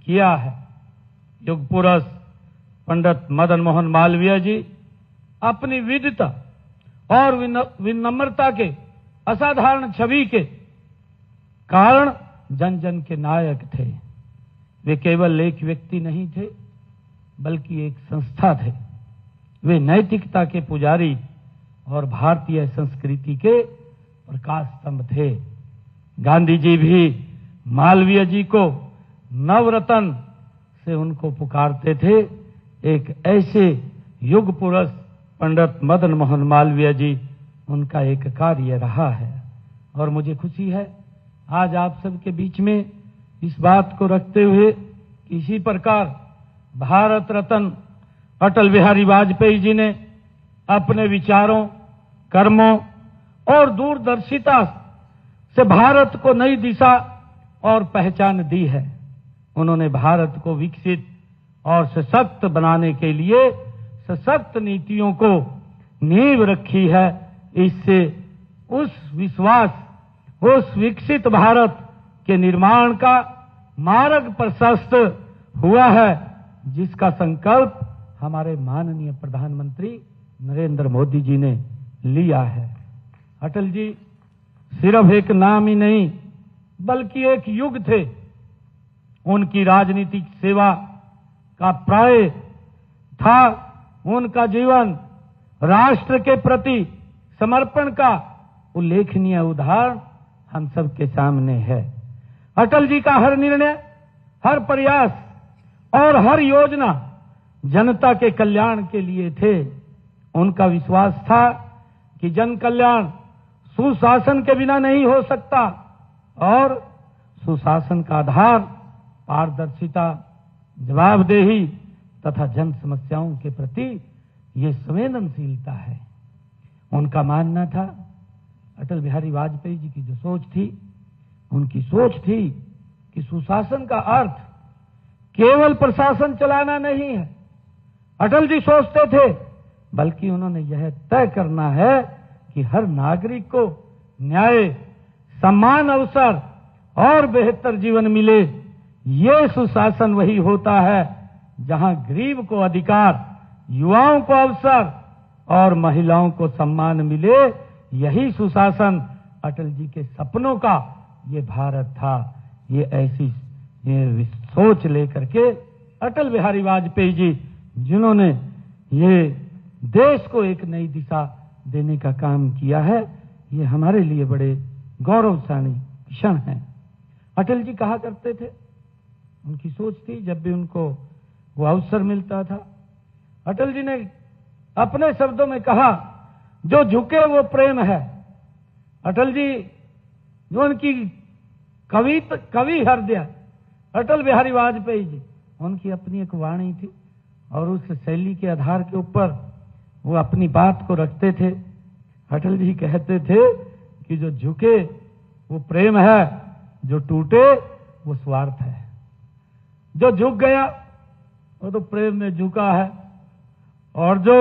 किया है। युग पुरुष पंडित मदन मोहन मालवीय जी अपनी विद्वता और विनम्रता के असाधारण छवि के कारण जन जन के नायक थे। वे केवल एक व्यक्ति नहीं थे, बल्कि एक संस्था थे। वे नैतिकता के पुजारी और भारतीय संस्कृति के प्रकाश स्तंभ थे। गांधी जी भी मालवीय जी को नवरत्न से उनको पुकारते थे। एक ऐसे युग पुरुष पंडित मदन मोहन मालवीय जी, उनका एक कार्य रहा है और मुझे खुशी है आज आप सबके बीच में इस बात को रखते हुए कि इसी प्रकार भारत रत्न अटल बिहारी वाजपेयी जी ने अपने विचारों, कर्मों और दूरदर्शिता से भारत को नई दिशा और पहचान दी है। उन्होंने भारत को विकसित और सशक्त बनाने के लिए सशक्त नीतियों को नींव रखी है। इससे उस विश्वास, उस विकसित भारत के निर्माण का मार्ग प्रशस्त हुआ है, जिसका संकल्प हमारे माननीय प्रधानमंत्री नरेंद्र मोदी जी ने लिया है। अटल जी सिर्फ एक नाम ही नहीं बल्कि एक युग थे। उनकी राजनीतिक सेवा का प्राय था उनका जीवन राष्ट्र के प्रति समर्पण का उल्लेखनीय उदाहरण हम सबके सामने है। अटल जी का हर निर्णय, हर प्रयास और हर योजना जनता के कल्याण के लिए थे। उनका विश्वास था कि जन कल्याण सुशासन के बिना नहीं हो सकता और सुशासन का आधार पारदर्शिता, जवाबदेही तथा जन समस्याओं के प्रति ये संवेदनशीलता है। उनका मानना था, अटल बिहारी वाजपेयी जी की जो सोच थी, उनकी सोच थी कि सुशासन का अर्थ केवल प्रशासन चलाना नहीं है। अटल जी सोचते थे बल्कि उन्होंने यह तय करना है कि हर नागरिक को न्याय, समान अवसर और बेहतर जीवन मिले। ये सुशासन वही होता है जहां गरीब को अधिकार, युवाओं को अवसर और महिलाओं को सम्मान मिले। यही सुशासन अटल जी के सपनों का ये भारत था। ये ऐसी ये सोच लेकर के अटल बिहारी वाजपेयी जी, जिन्होंने ये देश को एक नई दिशा देने का काम किया है, ये हमारे लिए बड़े गौरवशाली क्षण हैं। अटल जी कहा करते थे, उनकी सोच थी, जब भी उनको वो अवसर मिलता था, अटल जी ने अपने शब्दों में कहा, जो झुके वो प्रेम है। अटल जी जो उनकी कवि हृदय अटल बिहारी वाजपेयी जी, उनकी अपनी एक वाणी थी और उस शैली के आधार के ऊपर वो अपनी बात को रखते थे। अटल जी कहते थे कि जो झुके वो प्रेम है, जो टूटे वो स्वार्थ है। जो झुक गया वो तो प्रेम में झुका है और जो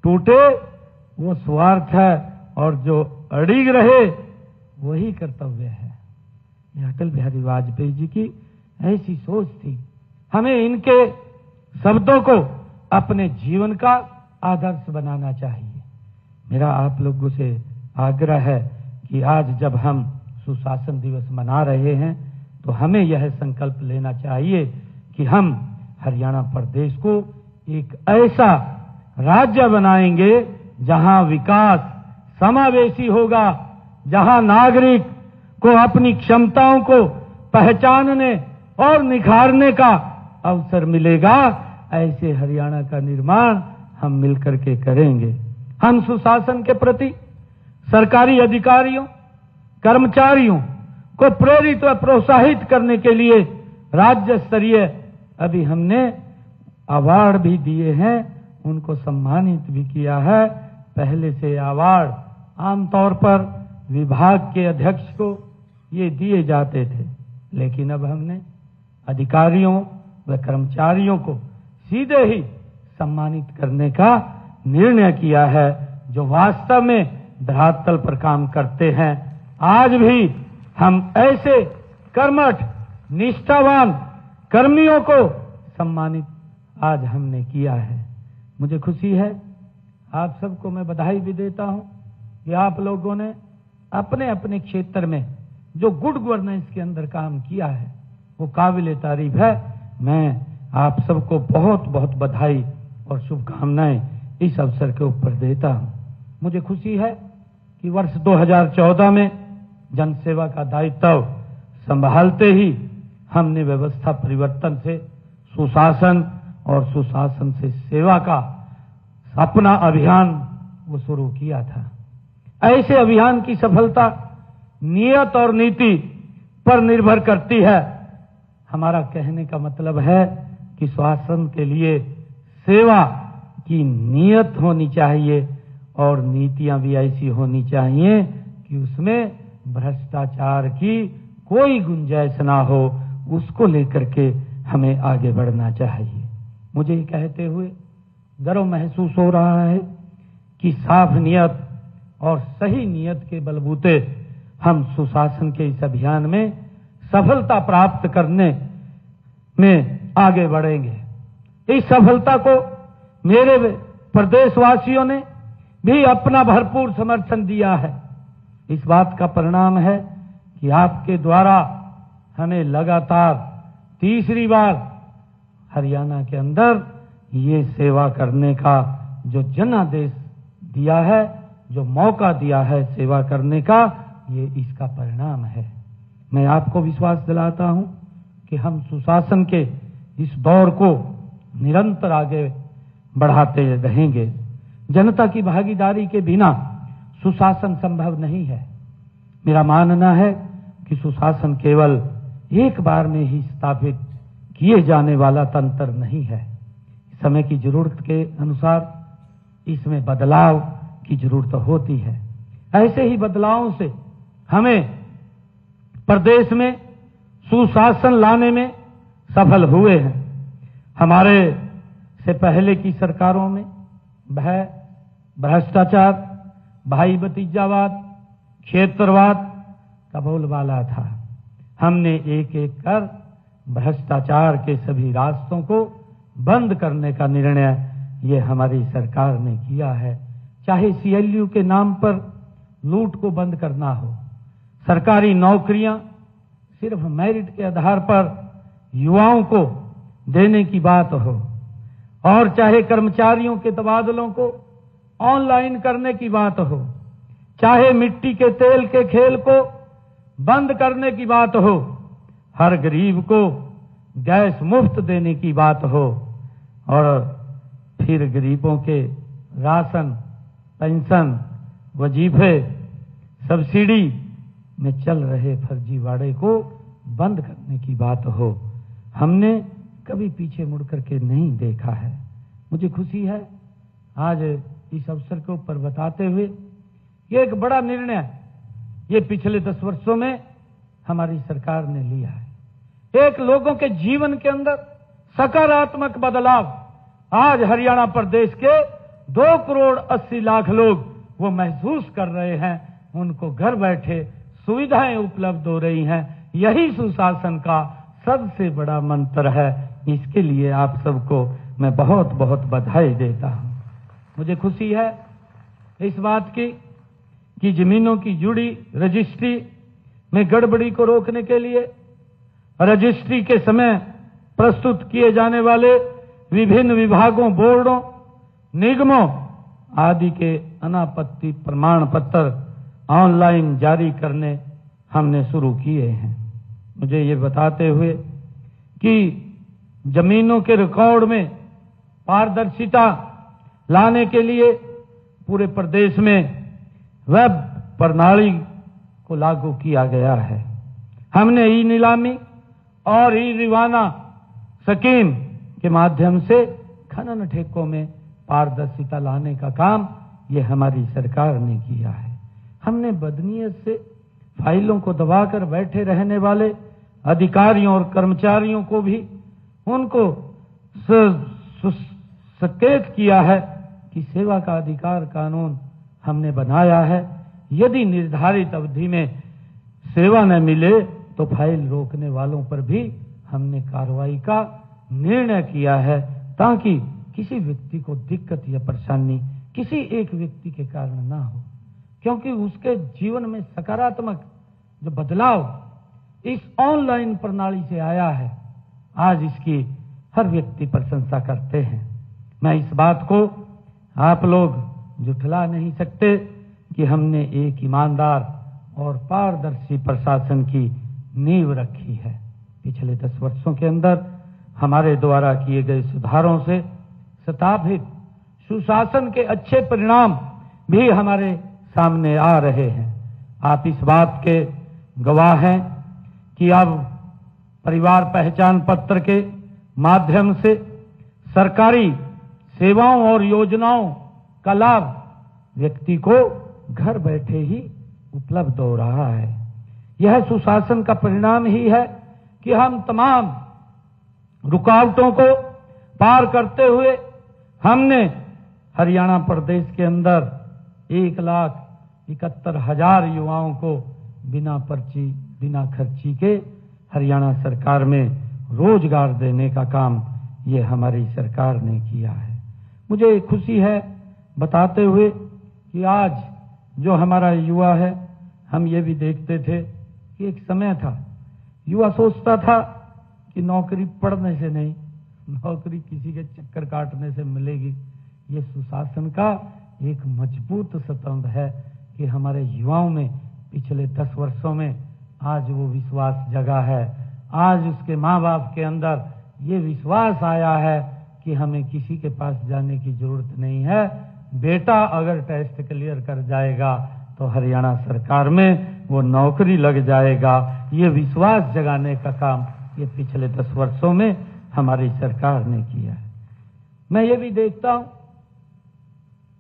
टूटे वो स्वार्थ है और जो अड़िग रहे वही कर्तव्य है। ये अटल बिहारी वाजपेयी जी की ऐसी सोच थी। हमें इनके शब्दों को अपने जीवन का आदर्श बनाना चाहिए। मेरा आप लोगों से आग्रह है कि आज जब हम सुशासन दिवस मना रहे हैं तो हमें यह संकल्प लेना चाहिए कि हम हरियाणा प्रदेश को एक ऐसा राज्य बनाएंगे जहां विकास समावेशी होगा, जहां नागरिक को अपनी क्षमताओं को पहचानने और निखारने का अवसर मिलेगा। ऐसे हरियाणा का निर्माण हम मिलकर के करेंगे। हम सुशासन के प्रति सरकारी अधिकारियों, कर्मचारियों को प्रेरित व प्रोत्साहित करने के लिए राज्य स्तरीय अभी हमने अवार्ड भी दिए हैं, उनको सम्मानित भी किया है। पहले से अवार्ड आमतौर पर विभाग के अध्यक्ष को ये दिए जाते थे, लेकिन अब हमने अधिकारियों व कर्मचारियों को सीधे ही सम्मानित करने का निर्णय किया है, जो वास्तव में धरातल पर काम करते हैं। आज भी हम ऐसे कर्मठ, निष्ठावान कर्मियों को सम्मानित आज हमने किया है। मुझे खुशी है, आप सबको मैं बधाई भी देता हूं कि आप लोगों ने अपने अपने क्षेत्र में जो गुड गवर्नेंस के अंदर काम किया है वो काबिल तारीफ है। मैं आप सबको बहुत बहुत बधाई और शुभकामनाएं इस अवसर के ऊपर देता हूं। मुझे खुशी है कि वर्ष 2014 में जनसेवा का दायित्व संभालते ही हमने व्यवस्था परिवर्तन से सुशासन और सुशासन से सेवा का अपना अभियान वो शुरू किया था। ऐसे अभियान की सफलता नियत और नीति पर निर्भर करती है। हमारा कहने का मतलब है कि शासन के लिए सेवा की नियत होनी चाहिए और नीतियां भी ऐसी होनी चाहिए कि उसमें भ्रष्टाचार की कोई गुंजाइश ना हो। उसको लेकर के हमें आगे बढ़ना चाहिए। मुझे ये कहते हुए गर्व महसूस हो रहा है कि साफ नियत और सही नियत के बलबूते हम सुशासन के इस अभियान में सफलता प्राप्त करने में आगे बढ़ेंगे। इस सफलता को मेरे प्रदेशवासियों ने भी अपना भरपूर समर्थन दिया है। इस बात का परिणाम है कि आपके द्वारा हमें लगातार तीसरी बार हरियाणा के अंदर ये सेवा करने का जो जनादेश दिया है, जो मौका दिया है सेवा करने का, ये इसका परिणाम है। मैं आपको विश्वास दिलाता हूं कि हम सुशासन के इस दौर को निरंतर आगे बढ़ाते रहेंगे। जनता की भागीदारी के बिना सुशासन संभव नहीं है। मेरा मानना है कि सुशासन केवल एक बार में ही स्थापित किए जाने वाला तंत्र नहीं है। समय की जरूरत के अनुसार इसमें बदलाव की जरूरत होती है। ऐसे ही बदलावों से हमें प्रदेश में सुशासन लाने में सफल हुए हैं। हमारे से पहले की सरकारों में भय, भ्रष्टाचार, भाई भतीजावाद, क्षेत्रवाद का बोलबाला था। हमने एक एक कर भ्रष्टाचार के सभी रास्तों को बंद करने का निर्णय ये हमारी सरकार ने किया है। चाहे सीएलयू के नाम पर लूट को बंद करना हो, सरकारी नौकरियां सिर्फ मेरिट के आधार पर युवाओं को देने की बात हो, और चाहे कर्मचारियों के तबादलों को ऑनलाइन करने की बात हो, चाहे मिट्टी के तेल के खेल को बंद करने की बात हो, हर गरीब को गैस मुफ्त देने की बात हो, और फिर गरीबों के राशन, पेंशन, वजीफे, सब्सिडी में चल रहे फर्जीवाड़े को बंद करने की बात हो, हमने कभी पीछे मुड़ करके नहीं देखा है। मुझे खुशी है आज इस अवसर के ऊपर बताते हुए ये एक बड़ा निर्णय ये पिछले 10 वर्षों में हमारी सरकार ने लिया है। एक लोगों के जीवन के अंदर सकारात्मक बदलाव आज हरियाणा प्रदेश के 2 करोड़ 80 लाख लोग वो महसूस कर रहे हैं। उनको घर बैठे सुविधाएं उपलब्ध हो रही हैं। यही सुशासन का सबसे बड़ा मंत्र है। इसके लिए आप सबको मैं बहुत बहुत बधाई देता हूं। मुझे खुशी है इस बात की कि जमीनों की जुड़ी रजिस्ट्री में गड़बड़ी को रोकने के लिए रजिस्ट्री के समय प्रस्तुत किए जाने वाले विभिन्न विभागों, बोर्डों, निगमों आदि के अनापत्ति प्रमाण पत्र ऑनलाइन जारी करने हमने शुरू किए हैं। मुझे ये बताते हुए कि जमीनों के रिकॉर्ड में पारदर्शिता लाने के लिए पूरे प्रदेश में वेब प्रणाली को लागू किया गया है। हमने ई नीलामी और ई रिवाना स्कीम के माध्यम से खनन ठेकों में पारदर्शिता लाने का काम ये हमारी सरकार ने किया है। हमने बदनीयत से फाइलों को दबाकर बैठे रहने वाले अधिकारियों और कर्मचारियों को भी उनको सचेत किया है कि सेवा का अधिकार कानून हमने बनाया है। यदि निर्धारित अवधि में सेवा न मिले तो फाइल रोकने वालों पर भी हमने कार्रवाई का निर्णय किया है, ताकि किसी व्यक्ति को दिक्कत या परेशानी किसी एक व्यक्ति के कारण ना हो, क्योंकि उसके जीवन में सकारात्मक जो बदलाव इस ऑनलाइन प्रणाली से आया है, आज इसकी हर व्यक्ति प्रशंसा करते हैं। मैं इस बात को आप लोग झुठला नहीं सकते कि हमने एक ईमानदार और पारदर्शी प्रशासन की नींव रखी है। पिछले 10 वर्षों के अंदर हमारे द्वारा किए गए सुधारों से स्थापित सुशासन के अच्छे परिणाम भी हमारे सामने आ रहे हैं। आप इस बात के गवाह हैं कि अब परिवार पहचान पत्र के माध्यम से सरकारी सेवाओं और योजनाओं का लाभ व्यक्ति को घर बैठे ही उपलब्ध हो रहा है। यह सुशासन का परिणाम ही है कि हम तमाम रुकावटों को पार करते हुए हमने हरियाणा प्रदेश के अंदर 1,71,000 युवाओं को बिना पर्ची बिना खर्ची के हरियाणा सरकार में रोजगार देने का काम ये हमारी सरकार ने किया है। मुझे खुशी है बताते हुए कि आज जो हमारा युवा है, हम ये भी देखते थे कि एक समय था युवा सोचता था कि नौकरी पढ़ने से नहीं, नौकरी किसी के चक्कर काटने से मिलेगी। ये सुशासन का एक मजबूत स्तंभ है कि हमारे युवाओं में पिछले 10 वर्षों में आज वो विश्वास जगा है। आज उसके माँ बाप के अंदर ये विश्वास आया है कि हमें किसी के पास जाने की जरूरत नहीं है। बेटा अगर टेस्ट क्लियर कर जाएगा तो हरियाणा सरकार में वो नौकरी लग जाएगा। ये विश्वास जगाने का काम ये पिछले 10 वर्षों में हमारी सरकार ने किया है। मैं ये भी देखता हूं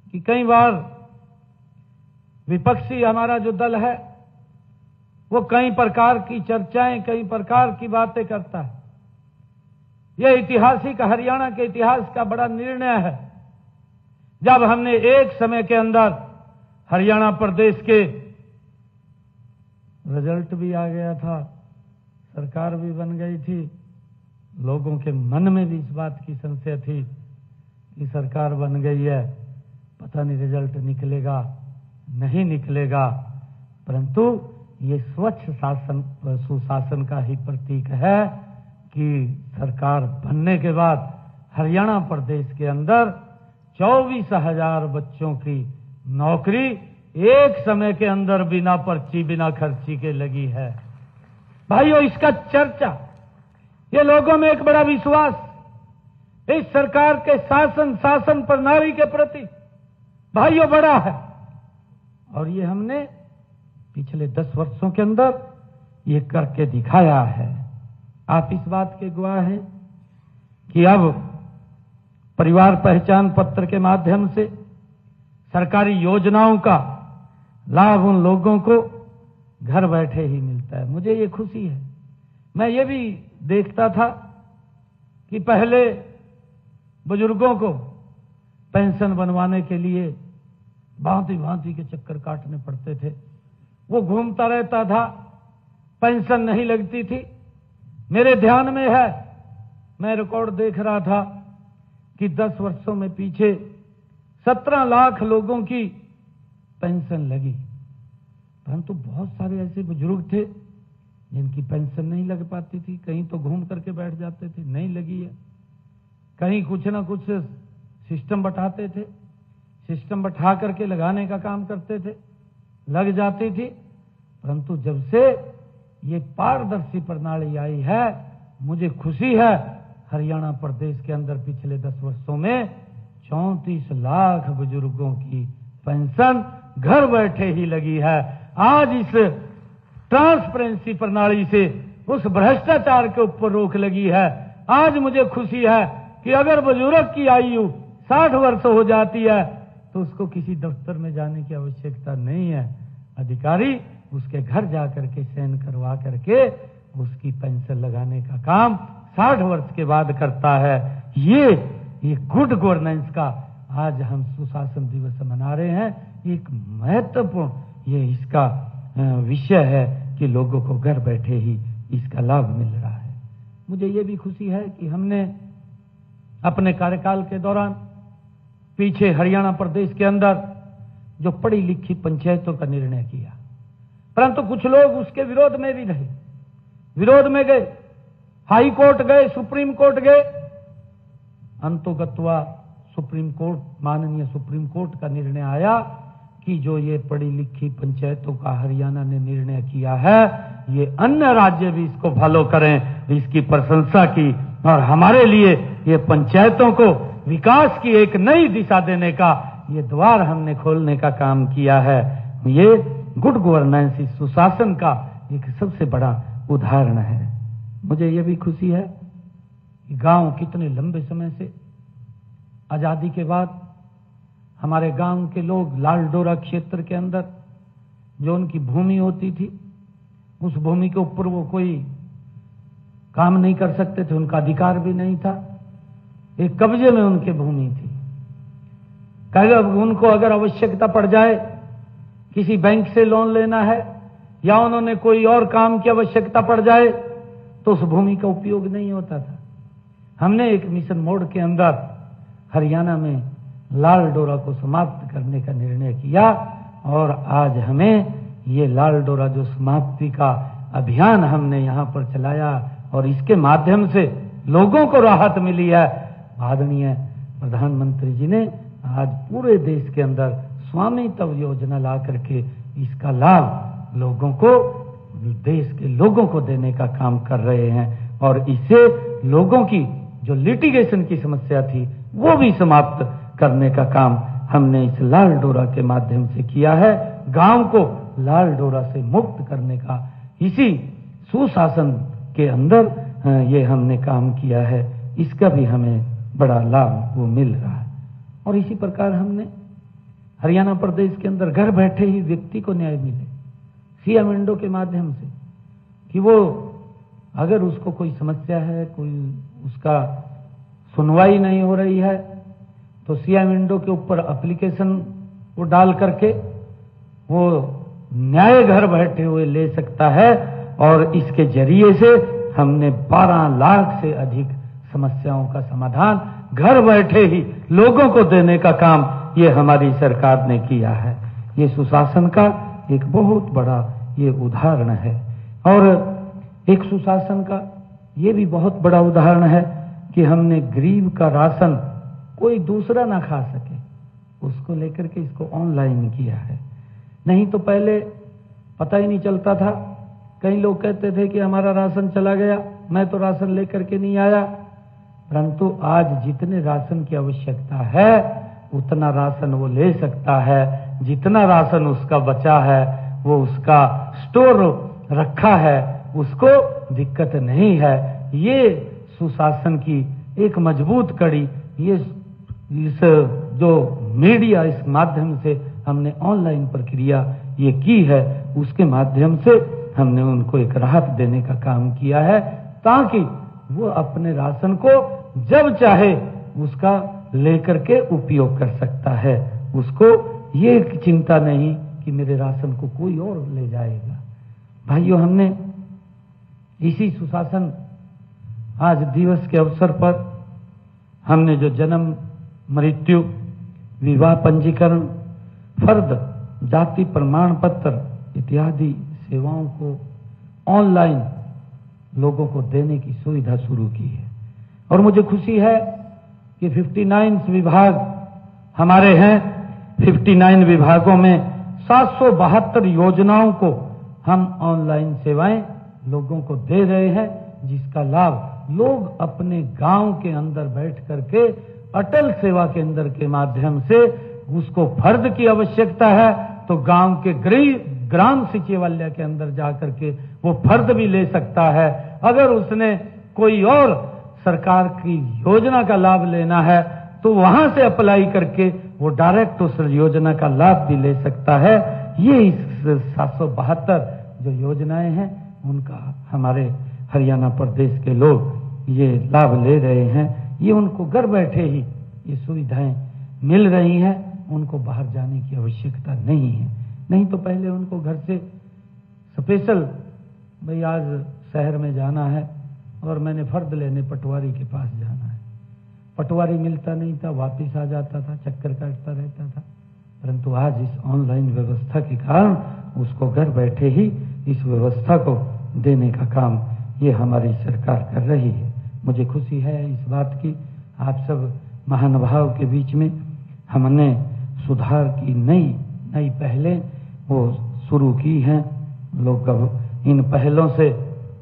कि कई बार विपक्षी हमारा जो दल है वो कई प्रकार की चर्चाएं, कई प्रकार की बातें करता है। यह ऐतिहासिक हरियाणा के इतिहास का बड़ा निर्णय है जब हमने एक समय के अंदर हरियाणा प्रदेश के रिजल्ट भी आ गया था, सरकार भी बन गई थी, लोगों के मन में भी इस बात की संशय थी कि सरकार बन गई है, पता नहीं रिजल्ट निकलेगा नहीं निकलेगा। परंतु ये स्वच्छ शासन सुशासन का ही प्रतीक है कि सरकार बनने के बाद हरियाणा प्रदेश के अंदर 24,000 बच्चों की नौकरी एक समय के अंदर बिना पर्ची बिना खर्ची के लगी है। भाइयों, इसका चर्चा, ये लोगों में एक बड़ा विश्वास इस सरकार के शासन प्रणाली के प्रति भाइयों बड़ा है। और ये हमने पिछले 10 वर्षों के अंदर ये करके दिखाया है। आप इस बात के गवाह हैं कि अब परिवार पहचान पत्र के माध्यम से सरकारी योजनाओं का लाभ उन लोगों को घर बैठे ही मिलता है। मुझे ये खुशी है। मैं ये भी देखता था कि पहले बुजुर्गों को पेंशन बनवाने के लिए भांति भांति के चक्कर काटने पड़ते थे, वो घूमता रहता था, पेंशन नहीं लगती थी। मेरे ध्यान में है, मैं रिकॉर्ड देख रहा था कि 10 वर्षों में पीछे 17 लाख लोगों की पेंशन लगी, परंतु बहुत सारे ऐसे बुजुर्ग थे जिनकी पेंशन नहीं लग पाती थी। कहीं तो घूम करके बैठ जाते थे, नहीं लगी है, कहीं कुछ ना कुछ सिस्टम बैठाते थे, सिस्टम बैठा करके लगाने का काम करते थे, लग जाती थी। परंतु जब से ये पारदर्शी प्रणाली आई है, मुझे खुशी है हरियाणा प्रदेश के अंदर पिछले 10 वर्षों में 34 लाख बुजुर्गों की पेंशन घर बैठे ही लगी है। आज इस ट्रांसपेरेंसी प्रणाली से उस भ्रष्टाचार के ऊपर रोक लगी है। आज मुझे खुशी है कि अगर बुजुर्ग की आयु 60 वर्ष हो जाती है तो उसको किसी दफ्तर में जाने की आवश्यकता नहीं है। अधिकारी उसके घर जाकर के साइन करवा करके उसकी पेंशन लगाने का काम 60 वर्ष के बाद करता है। ये गुड गवर्नेंस का आज हम सुशासन दिवस मना रहे हैं। एक महत्वपूर्ण ये इसका विषय है कि लोगों को घर बैठे ही इसका लाभ मिल रहा है। मुझे ये भी खुशी है कि हमने अपने कार्यकाल के दौरान पीछे हरियाणा प्रदेश के अंदर जो पढ़ी लिखी पंचायतों का निर्णय किया, परंतु कुछ लोग उसके विरोध में भी रहे, विरोध में गए, हाई कोर्ट गए, सुप्रीम कोर्ट गए। अंतोगत्वा सुप्रीम कोर्ट, माननीय सुप्रीम कोर्ट का निर्णय आया कि जो ये पढ़ी लिखी पंचायतों का हरियाणा ने निर्णय किया है, ये अन्य राज्य भी इसको फॉलो करें, इसकी प्रशंसा की। और हमारे लिए ये पंचायतों को विकास की एक नई दिशा देने का ये द्वार हमने खोलने का काम किया है। ये गुड गवर्नेंस, इस सुशासन का एक सबसे बड़ा उदाहरण है। मुझे ये भी खुशी है कि गांव कितने लंबे समय से आजादी के बाद हमारे गांव के लोग लालडोरा क्षेत्र के अंदर जो उनकी भूमि होती थी, उस भूमि के ऊपर वो कोई काम नहीं कर सकते थे, उनका अधिकार भी नहीं था, एक कब्जे में उनकी भूमि थी। उनको अगर आवश्यकता पड़ जाए, किसी बैंक से लोन लेना है या उन्होंने कोई और काम की आवश्यकता पड़ जाए, तो उस भूमि का उपयोग नहीं होता था। हमने एक मिशन मोड के अंदर हरियाणा में लाल डोरा को समाप्त करने का निर्णय किया और आज हमें ये लाल डोरा जो समाप्ति का अभियान हमने यहाँ पर चलाया और इसके माध्यम से लोगों को राहत मिली है। आदरणीय प्रधानमंत्री जी ने आज पूरे देश के अंदर स्वामित्व योजना ला करके इसका लाभ लोगों को, देश के लोगों को देने का काम कर रहे हैं और इससे लोगों की जो लिटिगेशन की समस्या थी वो भी समाप्त करने का काम हमने इस लाल डोरा के माध्यम से किया है। गांव को लाल डोरा से मुक्त करने का इसी सुशासन के अंदर ये हमने काम किया है। इसका भी हमें बड़ा लाभ वो मिल रहा है। और इसी प्रकार हमने हरियाणा प्रदेश के अंदर घर बैठे ही व्यक्ति को न्याय मिले सीएम विंडो के माध्यम से कि वो अगर उसको कोई समस्या है, कोई उसका सुनवाई नहीं हो रही है तो सीएम विंडो के ऊपर एप्लीकेशन वो डाल करके वो न्याय घर बैठे हुए ले सकता है। और इसके जरिए से हमने 12 लाख से अधिक समस्याओं का समाधान घर बैठे ही लोगों को देने का काम ये हमारी सरकार ने किया है। ये सुशासन का एक बहुत बड़ा ये उदाहरण है। और एक सुशासन का ये भी बहुत बड़ा उदाहरण है कि हमने गरीब का राशन कोई दूसरा ना खा सके उसको लेकर के इसको ऑनलाइन किया है। नहीं तो पहले पता ही नहीं चलता था। कई लोग कहते थे कि हमारा राशन चला गया, मैं तो राशन लेकर के नहीं आया। परंतु आज जितने राशन की आवश्यकता है उतना राशन वो ले सकता है। जितना राशन उसका बचा है वो उसका स्टोर रखा है, उसको दिक्कत नहीं है। ये सुशासन की एक मजबूत कड़ी ये इस जो मीडिया इस माध्यम से हमने ऑनलाइन प्रक्रिया ये की है उसके माध्यम से हमने उनको एक राहत देने का काम किया है ताकि वो अपने राशन को जब चाहे उसका लेकर के उपयोग कर सकता है। उसको ये चिंता नहीं कि मेरे राशन को कोई और ले जाएगा। भाइयों, हमने इसी सुशासन आज दिवस के अवसर पर हमने जो जन्म, मृत्यु, विवाह पंजीकरण, फर्द जाति प्रमाण पत्र इत्यादि सेवाओं को ऑनलाइन लोगों को देने की सुविधा शुरू की है। और मुझे खुशी है कि 59 विभाग हमारे हैं। 59 विभागों में 772 योजनाओं को हम ऑनलाइन सेवाएं लोगों को दे रहे हैं, जिसका लाभ लोग अपने गांव के अंदर बैठ करके अटल सेवा केंद्र के माध्यम से उसको फर्द की आवश्यकता है तो गांव के ग्राम सचिवालय के अंदर जाकर के वो फर्द भी ले सकता है। अगर उसने कोई और सरकार की योजना का लाभ लेना है तो वहां से अप्लाई करके वो डायरेक्ट उस योजना का लाभ भी ले सकता है। ये इस 772 जो योजनाएं हैं उनका हमारे हरियाणा प्रदेश के लोग ये लाभ ले रहे हैं। ये उनको घर बैठे ही ये सुविधाएं मिल रही हैं, उनको बाहर जाने की आवश्यकता नहीं है। नहीं तो पहले उनको घर से स्पेशल भाई आज शहर में जाना है और मैंने फर्द लेने पटवारी के पास जाना है, पटवारी मिलता नहीं था, वापिस आ जाता था, चक्कर काटता रहता था। परंतु आज इस ऑनलाइन व्यवस्था के कारण उसको घर बैठे ही इस व्यवस्था को देने का काम ये हमारी सरकार कर रही है। मुझे खुशी है इस बात की, आप सब महानुभाव के बीच में हमने सुधार की नई पहलें वो शुरू की हैं। लोग इन पहलों से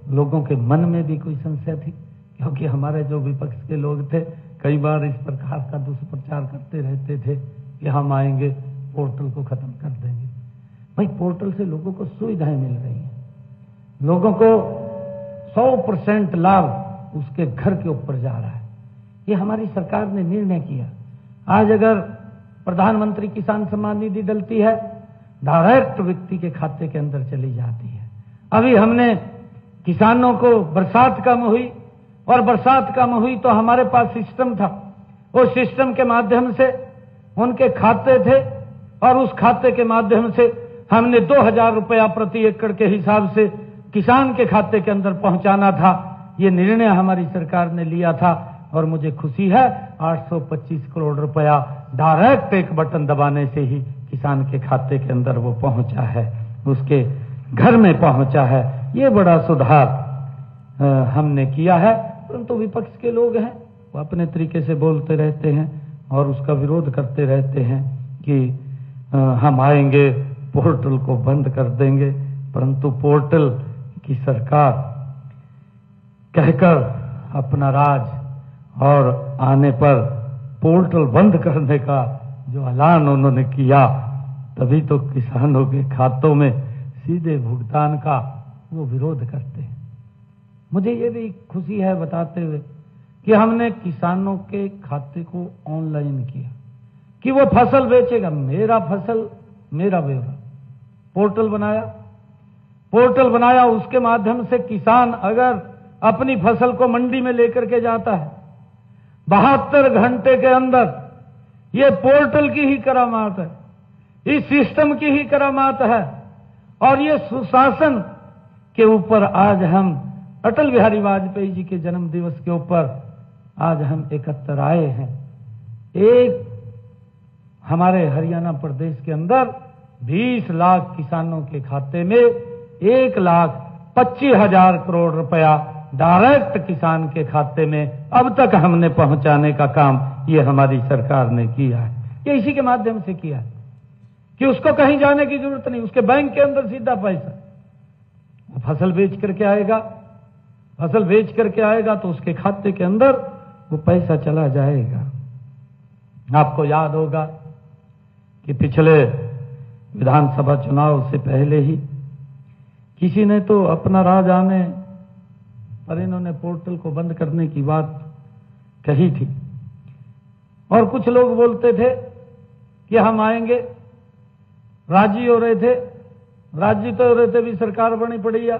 लोगों के मन में भी कोई संशय थी, क्योंकि हमारे जो विपक्ष के लोग थे कई बार इस प्रकार का दुष्प्रचार करते रहते थे कि हम आएंगे पोर्टल को खत्म कर देंगे। भाई पोर्टल से लोगों को सुविधाएं मिल रही हैं, लोगों को 100% लाभ उसके घर के ऊपर जा रहा है। ये हमारी सरकार ने निर्णय किया। आज अगर प्रधानमंत्री किसान सम्मान निधि डलती है डायरेक्ट व्यक्ति के खाते के अंदर चली जाती है। अभी हमने किसानों को बरसात कम हुई और बरसात कम हुई तो हमारे पास सिस्टम था, उस सिस्टम के माध्यम से उनके खाते थे और उस खाते के माध्यम से हमने 2000 रुपया प्रति एकड़ के हिसाब से किसान के खाते के अंदर पहुंचाना था। ये निर्णय हमारी सरकार ने लिया था और मुझे खुशी है 825 करोड़ रुपया डायरेक्ट एक बटन दबाने से ही किसान के खाते के अंदर वो पहुंचा है, उसके घर में पहुंचा है। ये बड़ा सुधार हमने किया है। परंतु विपक्ष के लोग हैं, वो अपने तरीके से बोलते रहते हैं और उसका विरोध करते रहते हैं कि हम आएंगे पोर्टल को बंद कर देंगे। परंतु पोर्टल की सरकार कहकर अपना राज और आने पर पोर्टल बंद करने का जो ऐलान उन्होंने किया, तभी तो किसानों के खातों में सीधे भुगतान का वो विरोध करते हैं। मुझे ये भी खुशी है बताते हुए कि हमने किसानों के खाते को ऑनलाइन किया कि वो फसल बेचेगा, मेरा फसल मेरा ब्यौरा। पोर्टल बनाया, उसके माध्यम से किसान अगर अपनी फसल को मंडी में लेकर के जाता है, 72 घंटे के अंदर, ये पोर्टल की ही करामात है, इस सिस्टम की ही करामात है। और ये सुशासन के ऊपर आज हम अटल बिहारी वाजपेयी जी के जन्म दिवस के ऊपर आज हम एकत्र आए हैं। एक हमारे हरियाणा प्रदेश के अंदर 20 लाख किसानों के खाते में 1,25,000 करोड़ रुपया डायरेक्ट किसान के खाते में अब तक हमने पहुंचाने का काम ये हमारी सरकार ने किया है। ये इसी के माध्यम से किया है कि उसको कहीं जाने की जरूरत नहीं, उसके बैंक के अंदर सीधा पैसा। फसल बेच करके आएगा तो उसके खाते के अंदर वो पैसा चला जाएगा। आपको याद होगा कि पिछले विधानसभा चुनाव से पहले ही किसी ने तो अपना राज आने पर इन्होंने पोर्टल को बंद करने की बात कही थी, और कुछ लोग बोलते थे कि हम आएंगे, राजी हो रहे थे भी सरकार बनी पड़ी है।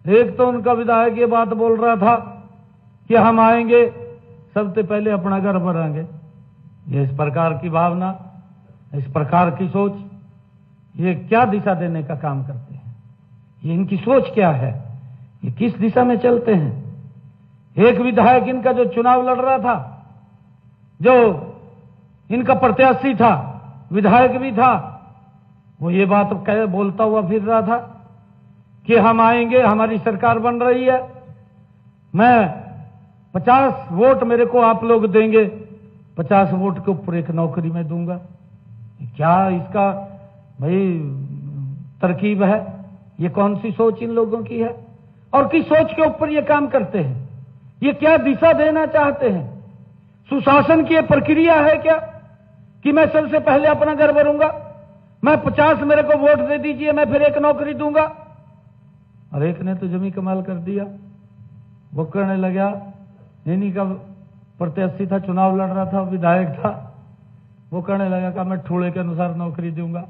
एक तो उनका विधायक ये बात बोल रहा था कि हम आएंगे, सबसे पहले अपना घर बनाएंगे। ये इस प्रकार की भावना, इस प्रकार की सोच, ये क्या दिशा देने का काम करते हैं? ये इनकी सोच क्या है? ये किस दिशा में चलते हैं? एक विधायक इनका जो चुनाव लड़ रहा था, जो इनका प्रत्याशी था, विधायक भी था, वो ये बात बोलता हुआ फिर रहा था कि हम आएंगे, हमारी सरकार बन रही है, मैं 50 वोट मेरे को आप लोग देंगे, 50 वोट के ऊपर एक नौकरी मैं दूंगा। क्या इसका भाई तरकीब है? ये कौन सी सोच इन लोगों की है और किस सोच के ऊपर ये काम करते हैं? ये क्या दिशा देना चाहते हैं? सुशासन की ये प्रक्रिया है क्या कि मैं सबसे पहले अपना घर भरूंगा, मैं 50 मेरे को वोट दे दीजिए, मैं फिर एक नौकरी दूंगा? और एक ने तो जमी कमाल कर दिया, वो करने लगा, इन्हीं का प्रत्याशी था, चुनाव लड़ रहा था, विधायक था, वो कहने लगा कि मैं ठोड़े के अनुसार नौकरी दूंगा।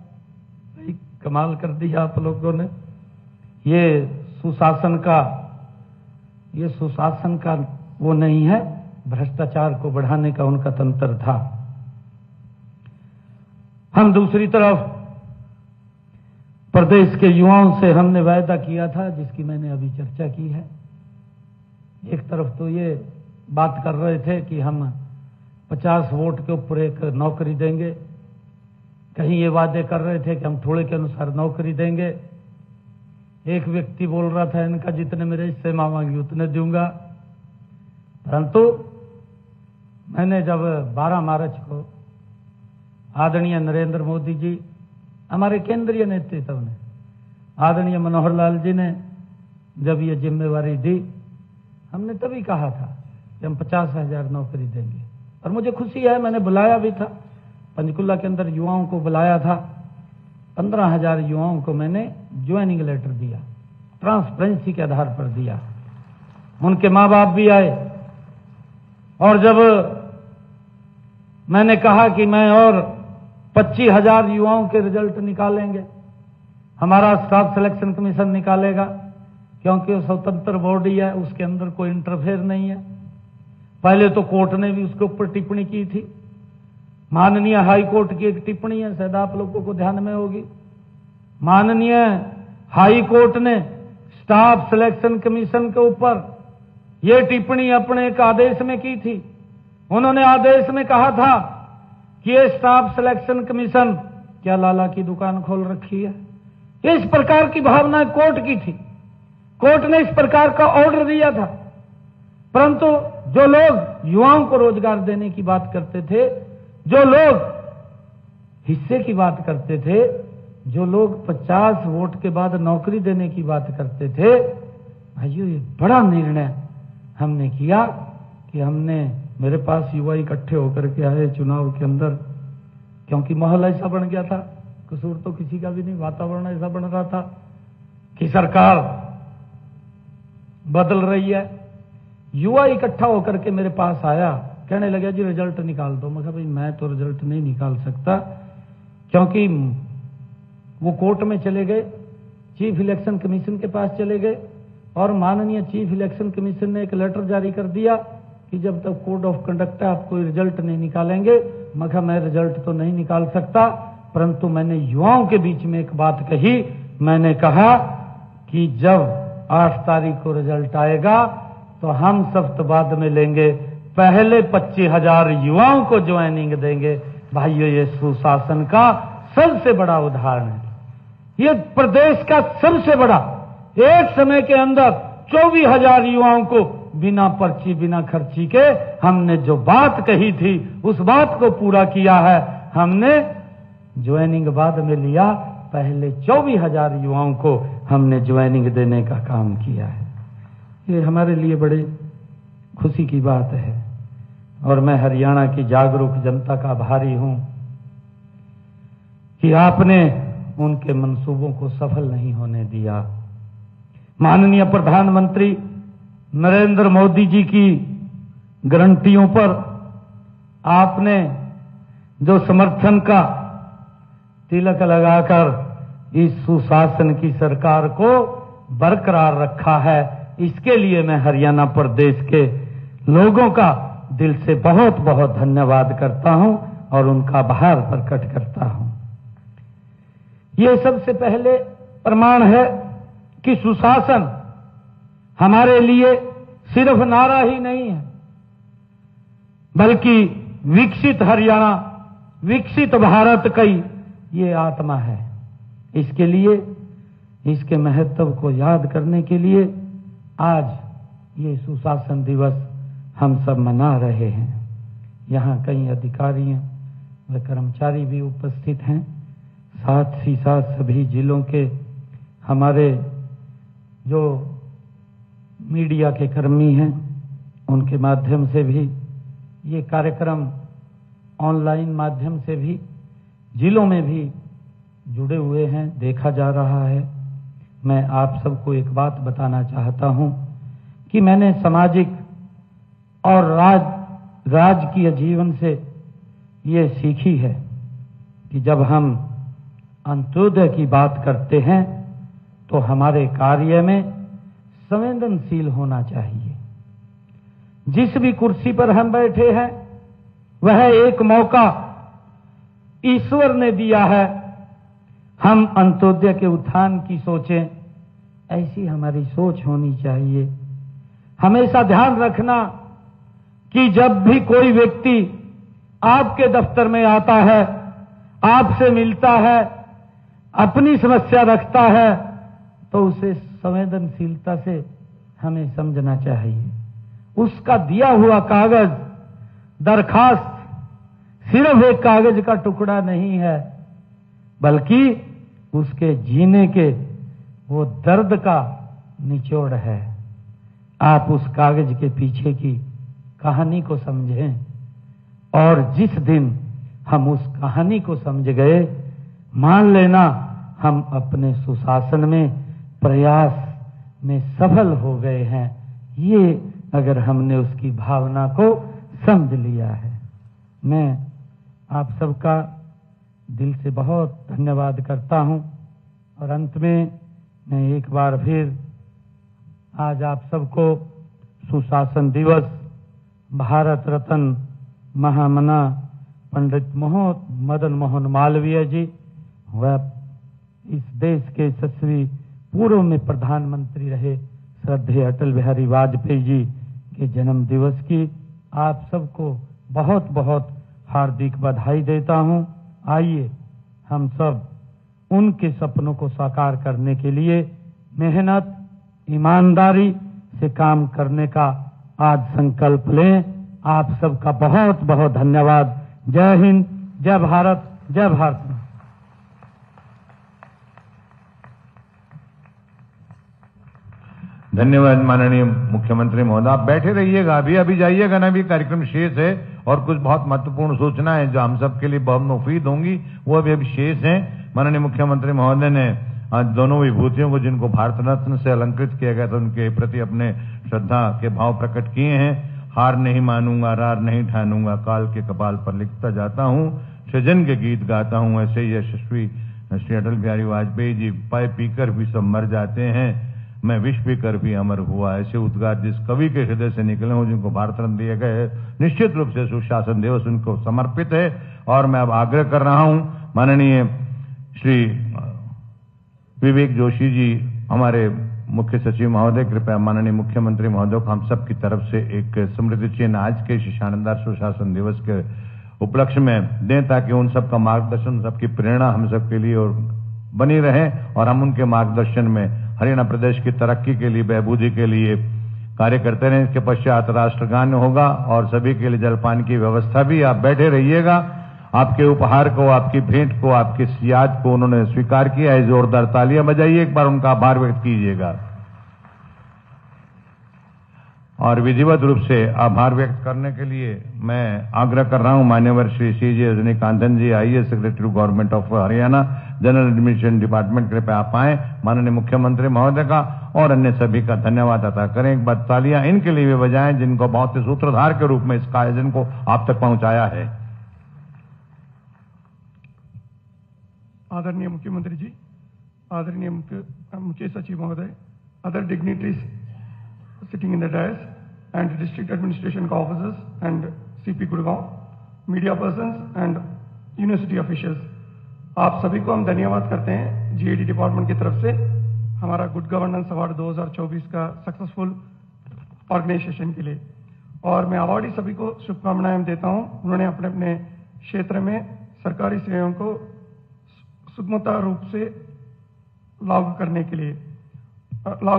कमाल कर दिया आप लोगों ने। ये सुशासन का वो नहीं है, भ्रष्टाचार को बढ़ाने का उनका तंत्र था। हम दूसरी तरफ प्रदेश के युवाओं से हमने वायदा किया था, जिसकी मैंने अभी चर्चा की है। एक तरफ तो ये बात कर रहे थे कि हम 50 वोट के ऊपर एक नौकरी देंगे, कहीं ये वादे कर रहे थे कि हम थोड़े के अनुसार नौकरी देंगे। एक व्यक्ति बोल रहा था इनका जितने मेरे हिस्से मांगेंगे उतने दूंगा। परंतु मैंने जब 12 मार्च को आदरणीय नरेंद्र मोदी जी, हमारे केंद्रीय नेतृत्व ने, आदरणीय मनोहर लाल जी ने जब ये जिम्मेवारी दी, हमने तभी कहा था कि हम 50,000 नौकरी देंगे। और मुझे खुशी है, मैंने बुलाया भी था, पंचकुला के अंदर युवाओं को बुलाया था, 15,000 युवाओं को मैंने ज्वाइनिंग लेटर दिया, ट्रांसपेरेंसी के आधार पर दिया। उनके माँ बाप भी आए, और जब मैंने कहा कि मैं और 25,000 युवाओं के रिजल्ट निकालेंगे, हमारा स्टाफ सिलेक्शन कमीशन निकालेगा, क्योंकि वो स्वतंत्र बॉडी है, उसके अंदर कोई इंटरफेयर नहीं है। पहले तो कोर्ट ने भी उसके ऊपर टिप्पणी की थी, माननीय हाई कोर्ट की एक टिप्पणी है, शायद आप लोगों को ध्यान में होगी। माननीय हाई कोर्ट ने स्टाफ सिलेक्शन कमीशन के ऊपर यह टिप्पणी अपने एक आदेश में की थी। उन्होंने आदेश में कहा था कि ये स्टाफ सिलेक्शन कमीशन क्या लाला की दुकान खोल रखी है। इस प्रकार की भावना कोर्ट की थी, कोर्ट ने इस प्रकार का ऑर्डर दिया था। परंतु जो लोग युवाओं को रोजगार देने की बात करते थे, जो लोग हिस्से की बात करते थे, जो लोग 50 वोट के बाद नौकरी देने की बात करते थे, भाइयों ये बड़ा निर्णय हमने किया कि हमने, मेरे पास युवा इकट्ठे होकर के आए चुनाव के अंदर, क्योंकि माहौल ऐसा बन गया था, कसूर तो किसी का भी नहीं, वातावरण ऐसा बन रहा था कि सरकार बदल रही है। युवा इकट्ठा होकर के मेरे पास आया, कहने लगा जी रिजल्ट निकाल दो। मैं कहा भाई मैं तो रिजल्ट नहीं निकाल सकता, क्योंकि वो कोर्ट में चले गए, चीफ इलेक्शन कमीशन के पास चले गए और माननीय चीफ इलेक्शन कमीशन ने एक लेटर जारी कर दिया कि जब तक कोड ऑफ कंडक्ट है आप कोई रिजल्ट नहीं निकालेंगे। मैं कहा मैं रिजल्ट तो नहीं निकाल सकता, परंतु मैंने युवाओं के बीच में एक बात कही। मैंने कहा कि जब 8 तारीख को रिजल्ट आएगा तो हम सब तो बाद में लेंगे, पहले 25,000 युवाओं को ज्वाइनिंग देंगे। भाइयों ये सुशासन का सबसे बड़ा उदाहरण है। ये प्रदेश का सबसे बड़ा, एक समय के अंदर 24,000 युवाओं को बिना पर्ची बिना खर्ची के हमने जो बात कही थी उस बात को पूरा किया है। हमने ज्वाइनिंग बाद में लिया, पहले 24,000 युवाओं को हमने ज्वाइनिंग देने का काम किया है। ये हमारे लिए बड़े खुशी की बात है और मैं हरियाणा की जागरूक जनता का आभारी हूं कि आपने उनके मंसूबों को सफल नहीं होने दिया। माननीय प्रधानमंत्री नरेंद्र मोदी जी की गारंटियों पर आपने जो समर्थन का तिलक लगाकर इस सुशासन की सरकार को बरकरार रखा है, इसके लिए मैं हरियाणा प्रदेश के लोगों का दिल से बहुत बहुत धन्यवाद करता हूं और उनका आभार प्रकट करता हूं। ये सबसे पहले प्रमाण है कि सुशासन हमारे लिए सिर्फ नारा ही नहीं है, बल्कि विकसित हरियाणा, विकसित भारत की ये आत्मा है। इसके लिए, इसके महत्व को याद करने के लिए आज ये सुशासन दिवस हम सब मना रहे हैं। यहाँ कई अधिकारी व कर्मचारी भी उपस्थित हैं, साथ ही साथ सभी जिलों के हमारे जो मीडिया के कर्मी हैं, उनके माध्यम से भी ये कार्यक्रम ऑनलाइन माध्यम से भी जिलों में भी जुड़े हुए हैं, देखा जा रहा है। मैं आप सबको एक बात बताना चाहता हूं कि मैंने सामाजिक और राजकीय जीवन से ये सीखी है कि जब हम अंत्योदय की बात करते हैं तो हमारे कार्य में संवेदनशील होना चाहिए। जिस भी कुर्सी पर हम बैठे हैं वह एक मौका ईश्वर ने दिया है, हम अंत्योदय के उत्थान की सोचें, ऐसी हमारी सोच होनी चाहिए। हमेशा ध्यान रखना कि जब भी कोई व्यक्ति आपके दफ्तर में आता है, आपसे मिलता है, अपनी समस्या रखता है, तो उसे संवेदनशीलता से हमें समझना चाहिए। उसका दिया हुआ कागज, दरखास्त सिर्फ एक कागज का टुकड़ा नहीं है, बल्कि उसके जीने के वो दर्द का निचोड़ है। आप उस कागज के पीछे की कहानी को समझें और जिस दिन हम उस कहानी को समझ गए, मान लेना हम अपने सुशासन में प्रयास में सफल हो गए हैं। ये अगर हमने उसकी भावना को समझ लिया है। मैं आप सबका दिल से बहुत धन्यवाद करता हूं और अंत में मैं एक बार फिर आज आप सबको सुशासन दिवस, भारत रत्न महामना पंडित मदन मोहन मालवीय जी व इस देश के यशस्वी पूर्व में प्रधानमंत्री रहे श्रद्धेय अटल बिहारी वाजपेयी जी के जन्म दिवस की आप सबको बहुत बहुत हार्दिक बधाई देता हूं। आइए हम सब उनके सपनों को साकार करने के लिए मेहनत, ईमानदारी से काम करने का आज संकल्प लें। आप सबका बहुत बहुत धन्यवाद। जय हिंद, जय भारत, जय भारत।
धन्यवाद माननीय मुख्यमंत्री महोदय। आप बैठे रहिएगा, अभी जाइएगा ना, भी कार्यक्रम शेष है और कुछ बहुत महत्वपूर्ण सूचनाएं जो हम सब के लिए बहुत मुफीद होंगी वो अभी शेष हैं। माननीय मुख्यमंत्री महोदय ने आज दोनों विभूतियों को जिनको भारत रत्न से अलंकृत किया गया था उनके प्रति अपने श्रद्धा के भाव प्रकट किए हैं। हार नहीं मानूंगा, रार नहीं ठानूंगा, काल के कपाल पर लिखता जाता हूं, सृजन के गीत गाता हूं। ऐसे ही यशस्वी श्री अटल बिहारी वाजपेयी जी पाए पीकर भी सब मर जाते हैं, मैं विष पीकर भी अमर हुआ। ऐसे उद्गार जिस कवि के हृदय से निकले हों, जिनको भारत रत्न दिए गए, निश्चित रूप से सुशासन दिवस उनको समर्पित है। और मैं अब आग्रह कर रहा हूं माननीय श्री विवेक जोशी जी, हमारे मुख्य सचिव महोदय, कृपया माननीय मुख्यमंत्री महोदय को हम सब की तरफ से एक समृद्धि चिन्ह आज के शानदार सुशासन दिवस के उपलक्ष्य में दें, ताकि उन सबका मार्गदर्शन, सबकी प्रेरणा हम सब के लिए और बनी रहे और हम उनके मार्गदर्शन में हरियाणा प्रदेश की तरक्की के लिए, बहबूदी के लिए कार्य करते रहें। इसके पश्चात राष्ट्रगान होगा और सभी के लिए जलपान की व्यवस्था भी। आप बैठे रहिएगा। आपके उपहार को, आपकी भेंट को, आपकी याद को उन्होंने स्वीकार किया है। जोरदार तालियां बजाइए, एक बार उनका आभार व्यक्त कीजिएगा। और विधिवत रूप से आभार व्यक्त करने के लिए मैं आग्रह कर रहा हूं मान्यवर Shri CJ Rajnikanthan ji, IAS secretary government of Haryana, general administration department, कृपया आप आए। माननीय मुख्यमंत्री महोदय का और अन्य सभी का धन्यवाद अदा करें। एक बार तालियां इनके लिए भी बजाएं जिनको बहुत ही सूत्रधार के रूप में इस आयोजन को आप तक पहुंचाया है।
आदरणीय मुख्यमंत्री जी, आदरणीय मुख्य सचिव महोदय, other dignitaries sitting in the dais and district administration officers and CP Gurgaon, media persons and university officials, आप सभी को हम धन्यवाद करते हैं GAD डिपार्टमेंट की तरफ से हमारा गुड गवर्नेंस अवार्ड 2024 का सक्सेसफुल ऑर्गेनाइजेशन के लिए। और मैं अवार्डी सभी को शुभकामनाएं देता हूं। उन्होंने अपने अपने क्षेत्र में सरकारी सेवाओं को सुगमता रूप से लागू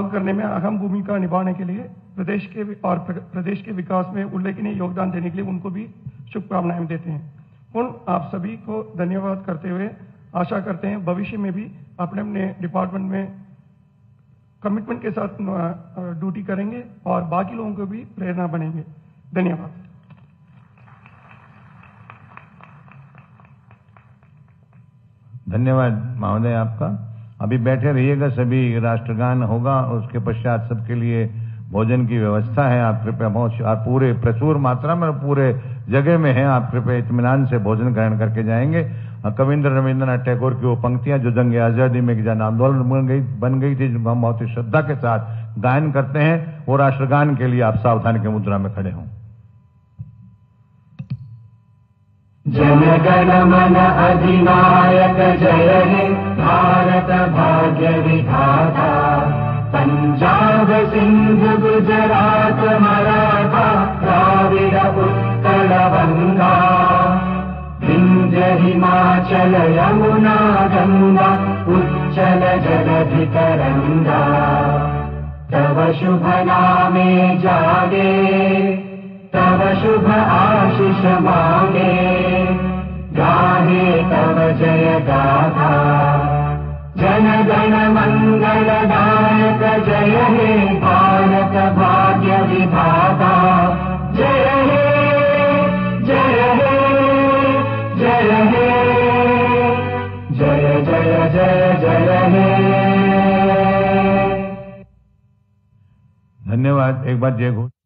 करने में अहम भूमिका निभाने के लिए प्रदेश के विकास में उल्लेखनीय योगदान देने के लिए उनको भी शुभकामनाएं देते हैं। आप सभी को धन्यवाद करते हुए आशा करते हैं भविष्य में भी अपने अपने डिपार्टमेंट में कमिटमेंट के साथ ड्यूटी करेंगे और बाकी लोगों को भी प्रेरणा बनेंगे। धन्यवाद।
धन्यवाद महोदय आपका। अभी बैठे रहिएगा, सभी राष्ट्रगान होगा, उसके पश्चात सबके लिए भोजन की व्यवस्था है। आप कृपया आप पूरे प्रचुर मात्रा में पूरे जगह में हैं, आप कृपया इत्मीनान से भोजन ग्रहण करके जाएंगे। कविंद्र रविंद्रनाथ टैगोर की वो पंक्तियां जो जंग आजादी में जन आंदोलन बन गई थी, जिनको हम बहुत ही श्रद्धा के साथ गायन करते हैं, वो राष्ट्रगान के लिए आप सावधान की मुद्रा में खड़े हों।
जन गण मन अधिनायक जय हे भारत भाग्य विधाता, पंजाब सिंध गुजरात मराठा द्राविड उत्कल बंगा, विंध्य हिमाचल यमुना गंगा उच्चल जलधि तरंगा, तव शुभ नामे जागे, तव शुभ आशीष मांगे, गाहे तव जय गाथा, जन गण मंगल दायक जय हे भारत भाग्य विधाता, जय हे जय हे जय हे जय जय जय जय हे।
धन्यवाद। एक बार जय घोष।